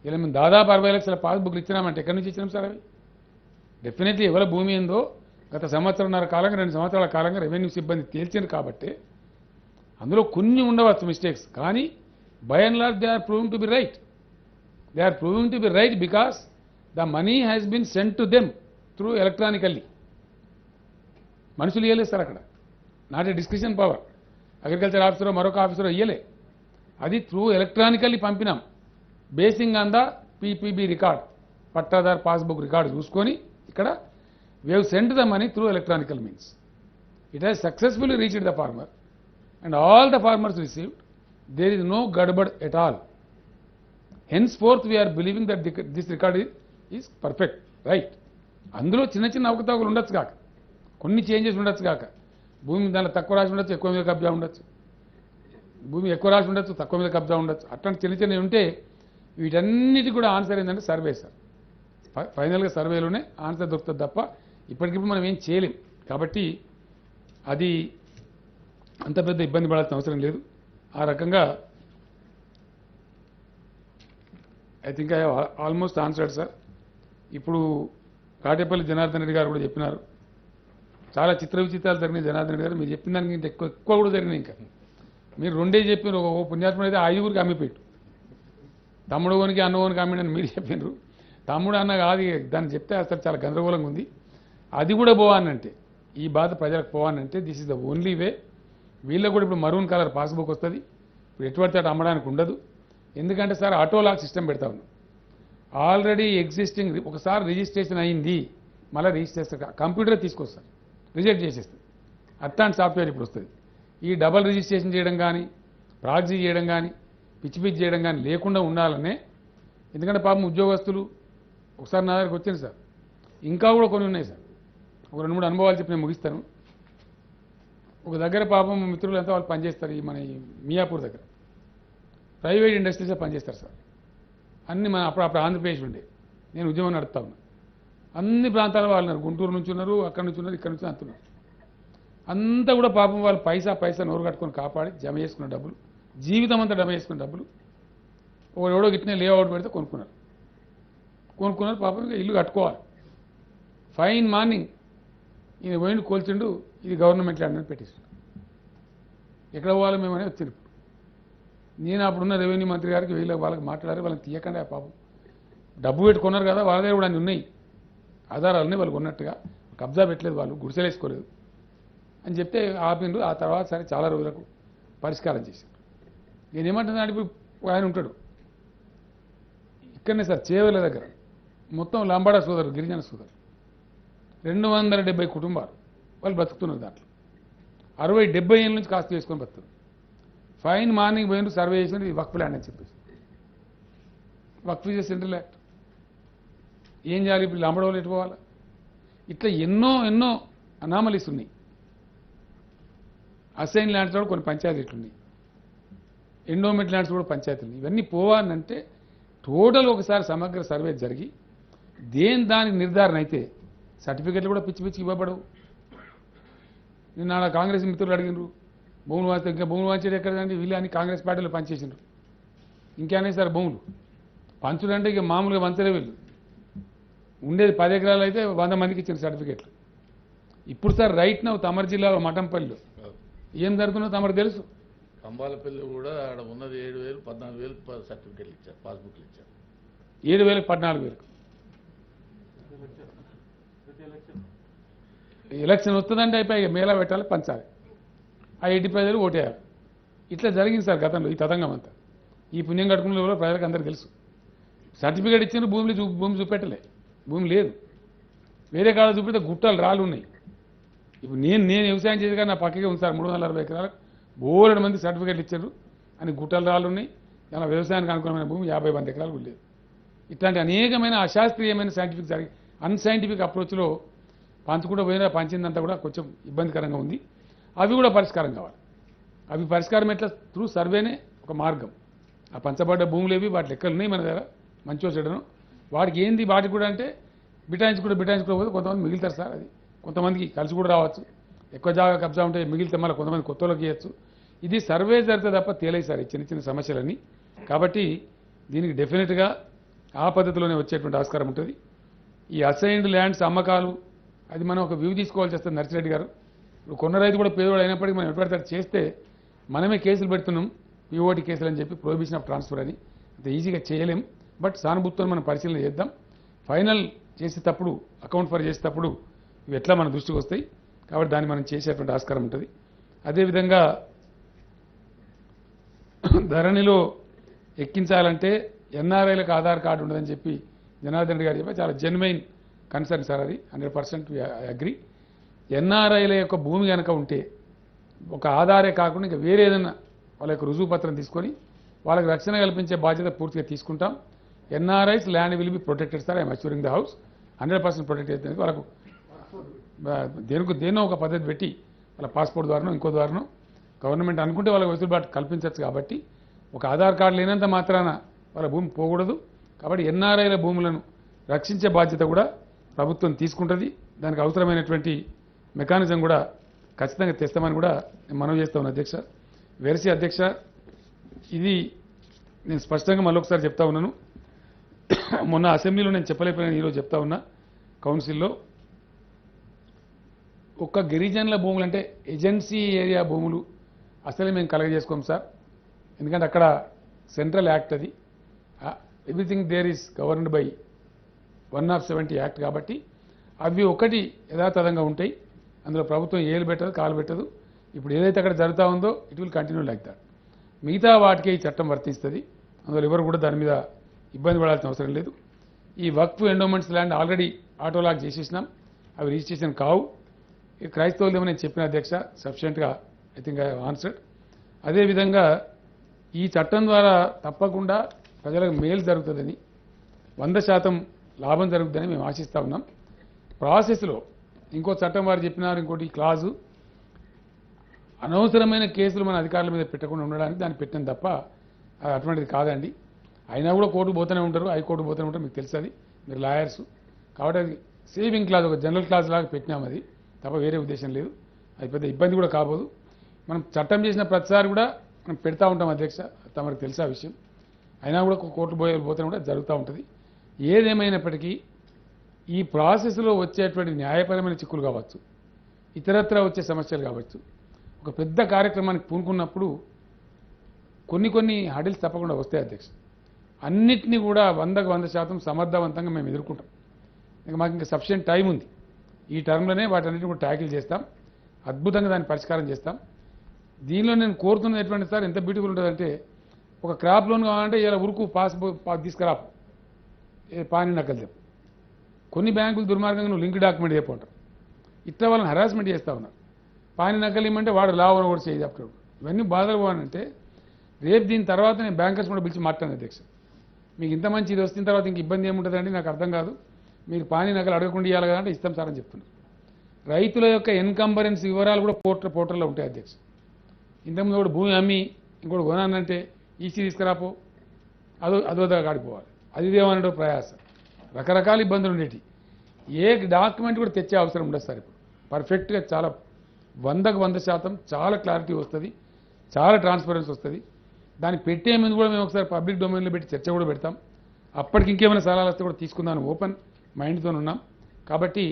ఇలా మేము దాదాపు 60 లక్షల పాస్బుక్లు ఇచ్చినామంటే ఎక్కడి నుంచి ఇచ్చినాం సార్? అవి డెఫినెట్లీ ఎవరి భూమి ఏందో గత సంవత్సరంన్నర కాలంగా 2 సంవత్సరాల కాలంగా రెవెన్యూ సిబ్బంది తేల్చింది కాబట్టి అందులో కొన్ని ఉండవచ్చు మిస్టేక్స్, కానీ by and large they are proving to be right. They are proving to be right because the money has been sent to them through electronically. మనుషులు ఇవ్వలేదు సార్ అక్కడ. Not a description power. Agriculture ఆఫీసరో మరొక ఆఫీసరో ఇవ్వలే. అది through electronically పంపినాం. Basing on the PPB record, pattadar passbook record చూసుకొని ఇక్కడ we have sent the money through electronical means. It has successfully reached the farmer and all the farmers received. There is no gadbad at all. Henceforth we are believing that this record is perfect, right? అందులో చిన్న అవకతవకలు ఉండొచ్చు కాక, కొన్ని changes ఉండొచ్చు కాక, భూమి దాంట్లో తక్కువ రాసి ఉండొచ్చు, ఎక్కువ మీద కబ్జా ఉండొచ్చు, భూమి ఎక్కువ రాసి ఉండొచ్చు, తక్కువ మీద కబ్జా ఉండొచ్చు. అట్లాంటి చిన్నవి ఉంటే వీటన్నిటి కూడా ఆన్సర్ ఏంటంటే సర్వే సార్. ఫైనల్గా సర్వేలోనే ఆన్సర్ దొరుకుతుంది తప్ప ఇప్పటికిప్పుడు మనం ఏం చేయలేం. కాబట్టి అది అంత పెద్ద ఇబ్బంది పడాల్సిన అవసరం లేదు. ఆ రకంగా I think I almost answered sir. ఇప్పుడు కాటేపల్లి జనార్దన్ రెడ్డి గారు కూడా చెప్పినారు. చాలా చిత్ర విచిత్రాలు జరిగినాయి జనార్దన్ రెడ్డి గారు. మీరు చెప్పిన దానికి ఇంత ఎక్కువ కూడా జరిగినాయి. ఇంకా మీరు 2 చెప్పినారు. ఓ పుణ్యాత్ముడు అయితే 5గురికి అమ్మిపెట్టు. తమ్ముడు ఓనికి అన్నోనికి అమ్మిడని మీరు చెప్పినారు. తమ్ముడు అన్న కాదు, దాన్ని చెప్తే అసలు చాలా గందరగోళంగా ఉంది. అది కూడా పోవానంటే, ఈ బాధ ప్రజలకు పోవానంటే this is the only way. వీళ్ళకు కూడా ఇప్పుడు మరూన్ కలర్ పాస్బుక్ వస్తుంది. ఇప్పుడు ఎటువంటి అటు అమ్మడానికి ఉండదు. ఎందుకంటే సార్ ఆటో లాక్ సిస్టమ్ పెడతా ఉన్నాం. ఆల్రెడీ ఎగ్జిస్టింగ్ ఒకసారి రిజిస్ట్రేషన్ అయింది, మళ్ళీ రిజిస్ట్రేషన్ కంప్యూటర్ తీసుకొస్తారు, రిజెక్ట్ చేసేస్తుంది. అట్లాంటి సాఫ్ట్వేర్ ఇప్పుడు వస్తుంది. ఈ డబల్ రిజిస్ట్రేషన్ చేయడం కానీ, ప్రాక్సీ చేయడం కానీ, పిచ్చి చేయడం కానీ లేకుండా ఉండాలనే. ఎందుకంటే పాపం ఉద్యోగస్తులు ఒకసారి నా దగ్గరికి వచ్చింది సార్. ఇంకా కూడా కొన్ని ఉన్నాయి సార్. ఒక 2-3 అనుభవాలు చెప్పి నేను ముగిస్తాను. ఒక దగ్గర పాపం మిత్రులు అంతా వాళ్ళు పనిచేస్తారు. ఈ మన మియాపూర్ దగ్గర ప్రైవేట్ ఇండస్ట్రీస్లో పనిచేస్తారు సార్. అన్ని మన అప్పుడు ఆంధ్రప్రదేశ్ ఉండే, నేను ఉద్యమం నడుపుతా ఉన్నా. అన్ని ప్రాంతాల వాళ్ళు ఉన్నారు. గుంటూరు నుంచి ఉన్నారు, అక్కడి నుంచి ఉన్నారు, ఇక్కడ నుంచి అంటున్నారు. అంతా కూడా పాపం వాళ్ళు పైసా నోరు కట్టుకొని కాపాడి జమ చేసుకున్న డబ్బులు, జీవితం అంతా జమ చేసుకున్న డబ్బులు ఎవడో గిట్నే లేఅవుట్ పెడితే కొనుక్కున్నారు. పాపం ఇల్లు కట్టుకోవాలి. ఫైన్ మార్నింగ్ ఈయన పోయిండు కోల్చిండు, ఇది గవర్నమెంట్ ల్యాండ్ అని పెట్టేసాడు. ఎక్కడ పోవాలి మేమనే వచ్చింది. నేను అప్పుడున్న రెవెన్యూ మంత్రి గారికి వాళ్ళకి మాట్లాడారు. వాళ్ళకి తీయకుండా పాపం డబ్బు పెట్టుకున్నారు కదా, వాళ్ళ దగ్గర కూడా అన్నీ ఉన్నాయి, ఆధారాలన్నీ వాళ్ళు ఉన్నట్టుగా. కబ్జా పెట్టలేదు, వాళ్ళు గుడిసెలేసుకోలేదు అని చెప్తే ఆపిండు. ఆ తర్వాత సరే చాలా రోజులకు పరిష్కారం చేశారు. నేనేమంటున్నాను, ఇప్పుడు ఆయన ఉంటాడు ఇక్కడనే సార్ చేవెళ్ళ దగ్గర, మొత్తం లంబాడా సోదరు, గిరిజన సోదరు, 270 కుటుంబాలు వాళ్ళు బతుకుతున్నారు. దాంట్లో 60-70 ఏళ్ళ నుంచి కాస్త చేసుకొని బతుకుతున్నారు. ఫైన్ మార్నింగ్ పోయిన సర్వే చేసిన ఇది వక్ఫ్ ల్యాండ్ అని చెప్పేసి. వక్ఫ్ ఈజ్ సెంట్రల్ యాక్ట్. ఏం చేయాలి ఇప్పుడు? లంబడోళ్ళు ఎటు పోవాలా? ఇట్లా ఎన్నో అనామలీస్ ఉన్నాయి. అసైన్ ల్యాండ్స్ కూడా కొన్ని పంచాయతీలు ఉన్నాయి, ఎండోమెంట్ ల్యాండ్స్ కూడా పంచాయతీలు. ఇవన్నీ పోవాలంటే టోటల్ ఒకసారి సమగ్ర సర్వే జరిగి దానికి నిర్ధారణ అయితే సర్టిఫికెట్లు కూడా పిచ్చి ఇవ్వబడవు. నిన్న కాంగ్రెస్ మిత్రులు అడిగినారు, భూములు వాస్తే ఇంకా భూములు వాంచేది ఎక్కడండి? వీళ్ళు అని కాంగ్రెస్ పార్టీలో పనిచేసినారు. ఇంకేనే సార్ భూములు పంచులు అంటే ఇక మామూలుగా పంచలే. వీళ్ళు ఉండేది 10 ఎకరాలు అయితే 100 మందికి ఇచ్చిన సర్టిఫికెట్లు. ఇప్పుడు సార్ రైట్ నౌ తమర్ జిల్లాలో మఠంపల్లిలో ఏం జరుగుతుందో తమరు తెలుసు. కంబాలపల్లి కూడా ఆడ ఉన్నది 7,000 14,000 సర్టిఫికెట్లు ఇచ్చారు, పాస్బుక్లు ఇచ్చారు. 7,000 14,000 ఎలక్షన్ వస్తుందంటే అయిపోయి మేళా పెట్టాలి, పంచాలి, ఆ 85,000 ఓటేయాలి. ఇట్లా జరిగింది సార్ గతంలో ఈ తతంగం అంతా. ఈ పుణ్యం కట్టుకున్న కూడా ప్రజలకు అందరికీ తెలుసు. సర్టిఫికేట్ ఇచ్చిన భూమి చూపెట్టలే, భూమి లేదు. వేరే కాడ చూపితే గుట్టలు రాళ్ళు ఉన్నాయి. ఇప్పుడు నేను వ్యవసాయం చేసి కానీ నా పక్కకే ఉంది సార్ 360 ఎకరాలకు బోలెడు మంది సర్టిఫికేట్లు ఇచ్చారు అని గుట్టల రాళ్ళు ఉన్నాయి. ఇలా వ్యవసాయానికి అనుకూలమైన భూమి 50 ఎకరాలకు లేదు. ఇట్లాంటి అనేకమైన అశాస్త్రీయమైన అన్సైంటిఫిక్ అప్రోచ్లో పంచుకుంటూ పోయినా పంచిందంతా కూడా కొంచెం ఇబ్బందికరంగా ఉంది. అవి కూడా పరిష్కారం కావాలి. అవి పరిష్కారం ఎట్లా త్రూ సర్వేనే ఒక మార్గం. ఆ పంచబడ్డ భూములు ఏవి వాటి లెక్కలు ఉన్నాయి మన దగ్గర మంచిగా చెడను వాటికి ఏంది వాటికి కూడా అంటే బిటాయించుకోకపోతే కొంతమంది మిగులుతారు సార్. అది కొంతమందికి కలిసి కూడా రావచ్చు. ఎక్కువ జాగా కబ్జా ఉంటే మిగిలితే మళ్ళీ కొంతమంది కొత్తలోకి ఇవ్వచ్చు. ఇది సర్వే జరిగితే తప్ప తేలై సార్ ఈ చిన్న చిన్న సమస్యలన్నీ. కాబట్టి దీనికి డెఫినెట్గా ఆ పద్ధతిలోనే వచ్చేటువంటి ఆస్కారం ఉంటుంది. ఈ అసైన్డ్ ల్యాండ్స్ అమ్మకాలు అది మనం ఒక వ్యూ తీసుకోవాల్సి వస్తుంది. నర్సిరెడ్డి గారు ఇప్పుడు కొన్న రైతు కూడా పేదవాడు అయినప్పటికీ మనం ఎటువంటి చేస్తే మనమే కేసులు పెడుతున్నాం. పిఓటి కేసులు అని చెప్పి ప్రొహిబిషన్ ఆఫ్ ట్రాన్స్ఫర్ అని అంత ఈజీగా చేయలేం. బట్ సానుభూతితో మనం పరిశీలన చేద్దాం. ఫైనల్ చేసేటప్పుడు అకౌంట్ ఫర్ చేసేటప్పుడు ఇవి ఎట్లా మన దృష్టికి వస్తాయి. కాబట్టి దాన్ని మనం చేసేటువంటి ఆస్కారం ఉంటుంది. అదేవిధంగా ధరణిలో ఎక్కించాలంటే ఎన్ఆర్ఐలకు ఆధార్ కార్డు ఉండదని చెప్పి జనార్దన్ రెడ్డి గారు చెప్పారు. చాలా జెన్యున్ కన్సర్న్ సార్. అది 100% అగ్రి. ఎన్ఆర్ఐల యొక్క భూమి కనుక ఉంటే ఒక ఆధారే కాకుండా ఇంకా వేరే ఏదైనా వాళ్ళ యొక్క రుజువు పత్రం తీసుకొని వాళ్ళకి రక్షణ కల్పించే బాధ్యత పూర్తిగా తీసుకుంటాం. NRIs land will be protected sir. I'm assuring the house 100% protect అవుతుంది. వాళ్ళకు దేనో ఒక పద్ధతి పెట్టి వాళ్ళ పాస్పోర్ట్ ద్వారానో ఇంకో ద్వారానో గవర్నమెంట్ అనుకుంటే వాళ్ళకి వెసులుబాటు కల్పించవచ్చు. కాబట్టి ఒక ఆధార్ కార్డు లేనంత మాత్రాన వాళ్ళ భూమి పోకూడదు. కాబట్టి ఎన్ఆర్ఐల భూములను రక్షించే బాధ్యత కూడా ప్రభుత్వం తీసుకుంటుంది. దానికి అవసరమైనటువంటి మెకానిజం కూడా ఖచ్చితంగా తెస్తామని కూడా నేను మనవి చేస్తా ఉన్నాను అధ్యక్ష. వెరసి అధ్యక్ష, ఇది నేను స్పష్టంగా మళ్ళొకసారి చెప్తా ఉన్నాను. మొన్న అసెంబ్లీలో నేను చెప్పలేకపోయినా ఈరోజు చెప్తా ఉన్నా. కౌన్సిల్లో ఒక్క గిరిజనుల భూములు అంటే ఏజెన్సీ ఏరియా భూములు అసలే మేము కలగజేసుకోం సార్. ఎందుకంటే అక్కడ సెంట్రల్ యాక్ట్ అది. Everything there is governed by 170 act. కాబట్టి అవి ఒకటి యథాతథంగా ఉంటాయి. అందులో ప్రభుత్వం ఏలు పెట్టదు కాలు పెట్టదు. ఇప్పుడు ఏదైతే అక్కడ జరుగుతూ ఉందో it will continue like that. మిగతా వాటికే ఈ చట్టం వర్తిస్తుంది. అందులో ఎవరు కూడా దాని మీద ఇబ్బంది పడాల్సిన అవసరం లేదు. ఈ వక్ఫ్ ఎండోమెంట్స్ ల్యాండ్ ఆల్రెడీ ఆటోలాగ్ చేసేసినాం. అవి రిజిస్ట్రేషన్ కావు. ఈ క్రైస్తవులదేమో నేను చెప్పిన అధ్యక్ష సఫిషియెంట్గా ఐ థింక్ ఐ ఆన్సర్డ్. అదేవిధంగా ఈ చట్టం ద్వారా తప్పకుండా ప్రజలకు మేలు జరుగుతుందని 100% లాభం జరుగుతుందని మేము ఆశిస్తూ ఉన్నాం. ప్రాసెస్లో ఇంకో చట్టం వారు చెప్పినారు, ఇంకోటి క్లాజు అనవసరమైన కేసులు మన అధికారుల మీద పెట్టకుండా ఉండడానికి దాన్ని పెట్టిన తప్ప అది అటువంటిది కాదండి. అయినా కూడా కోర్టుకు పోతూనే ఉంటారు, హైకోర్టు పోతూనే ఉంటారు. మీకు తెలుసు అది, మీరు లాయర్సు. కాబట్టి అది సేవింగ్ క్లాజ్, ఒక జనరల్ క్లాజ్ లాగా పెట్టినాం. అది తప్ప వేరే ఉద్దేశం లేదు. అది పెద్ద ఇబ్బంది కూడా కాబోదు. మనం చట్టం చేసిన ప్రతిసారి కూడా మనం పెడతా ఉంటాం అధ్యక్ష, తమకు తెలుసా విషయం. అయినా కూడా కోర్టు పోతూనే కూడా జరుగుతూ ఉంటుంది. ఏదేమైనప్పటికీ ఈ ప్రాసెస్లో వచ్చేటువంటి న్యాయపరమైన చిక్కులు కావచ్చు, ఇతరత్ర వచ్చే సమస్యలు కావచ్చు, ఒక పెద్ద కార్యక్రమానికి పూనుకున్నప్పుడు కొన్ని హడిల్స్ తప్పకుండా వస్తాయి అధ్యక్ష. అన్నిటినీ కూడా 100% సమర్థవంతంగా మేము ఎదుర్కొంటాం. మాకు ఇంకా సఫిషియెంట్ టైం ఉంది. ఈ టర్మ్లోనే వాటన్నిటిని కూడా ట్యాకిల్ చేస్తాం. అద్భుతంగా దాన్ని పరిష్కారం చేస్తాం. దీనిలో నేను కోరుతున్నది ఎటువంటి సార్ ఎంత బ్యూటిఫుల్ ఉంటుందంటే, ఒక క్రాప్ లోన్ కావాలంటే ఇలా ఉరుకు తీసుకురా పాని నకలు చెప్పు. కొన్ని బ్యాంకులు దుర్మార్గంగా నువ్వు లింక్ డాక్యుమెంట్ చెప్పంటారు. ఇట్లా వాళ్ళని హరాస్మెంట్ చేస్తూ ఉన్నారు. పాని నకలు ఇవ్వమంటే వాడు లాభం కూడా చేయి చెప్తాడు. ఇవన్నీ బాధలు పోవాలంటే రేపు దీని తర్వాత నేను బ్యాంకర్స్ కూడా పిలిచి మాట్లాడాను అధ్యక్ష. మీకు ఇంత మంచి ఇది వచ్చిన తర్వాత ఇంక ఇబ్బంది ఏముంటుందండి నాకు అర్థం కాదు. మీరు పాని నకలు అడగకుండా ఇవ్వాలి కదంటే ఇస్తాం సార్ అని చెప్తున్నారు. రైతుల యొక్క ఎన్కంబరెన్స్ వివరాలు కూడా పోర్టల్లో ఉంటాయి అధ్యక్ష. ఇంతకుముందు కూడా భూమి అమ్మి ఇంకోటి కొనానంటే ఈసీ తీసుకురాపో అదోదా కాడిపోవాలి. అది ఇదేమన్నట్టు ప్రయాసం, రకరకాల ఇబ్బందులు ఉండేవి. ఏ డాక్యుమెంట్ కూడా తెచ్చే అవసరం ఉండదు సార్. ఇప్పుడు పర్ఫెక్ట్గా చాలా 100% చాలా క్లారిటీ వస్తుంది, చాలా ట్రాన్స్పరెన్సీ వస్తుంది. దాన్ని పెట్టే ముందు కూడా మేము ఒకసారి పబ్లిక్ డొమైన్లో పెట్టి చర్చ కూడా పెడతాం. అప్పటికి ఇంకేమైనా సలహాలు వస్తే కూడా తీసుకుందామని ఓపెన్ మైండ్తో ఉన్నాం. కాబట్టి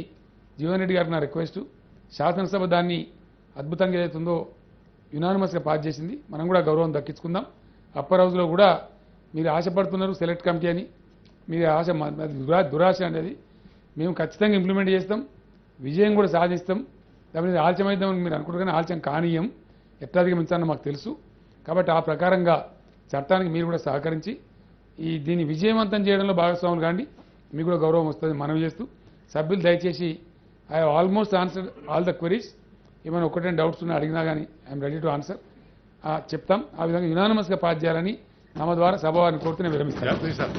జీవన్ రెడ్డి గారికి నా రిక్వెస్ట్, శాసనసభ దాన్ని అద్భుతంగా ఏదైతుందో యునానిమస్గా పాస్ చేసింది, మనం కూడా గౌరవం దక్కించుకుందాం. అప్పర్ హౌస్లో కూడా మీరు ఆశపడుతున్నారు సెలెక్ట్ కమిటీ అని, మీరు ఆశ దురాశ అనేది మేము ఖచ్చితంగా ఇంప్లిమెంట్ చేస్తాం, విజయం కూడా సాధిస్తాం. దాని మీద ఆలస్యమైద్దామని మీరు అనుకుంటారు కానీ ఆలస్యం కానీయం, ఎట్లా అధిగమించాలో మాకు తెలుసు. కాబట్టి ఆ ప్రకారంగా చట్టానికి మీరు కూడా సహకరించి దీన్ని విజయవంతం చేయడంలో భాగస్వాములు కాండి, మీకు కూడా గౌరవం వస్తుంది మనవి చేస్తూ, సభ్యులు దయచేసి I almost answer all the queries. ఏమైనా ఒకటే డౌట్స్ ఉన్నా అడిగినా కానీ ఐఎమ్ రెడీ టు ఆన్సర్. చెప్తాం. ఆ విధంగా యునానిమస్గా పాస్ చేయాలని తమ ద్వారా సభ వారిని కోరుతూనే విరమిస్తాను. Please sir.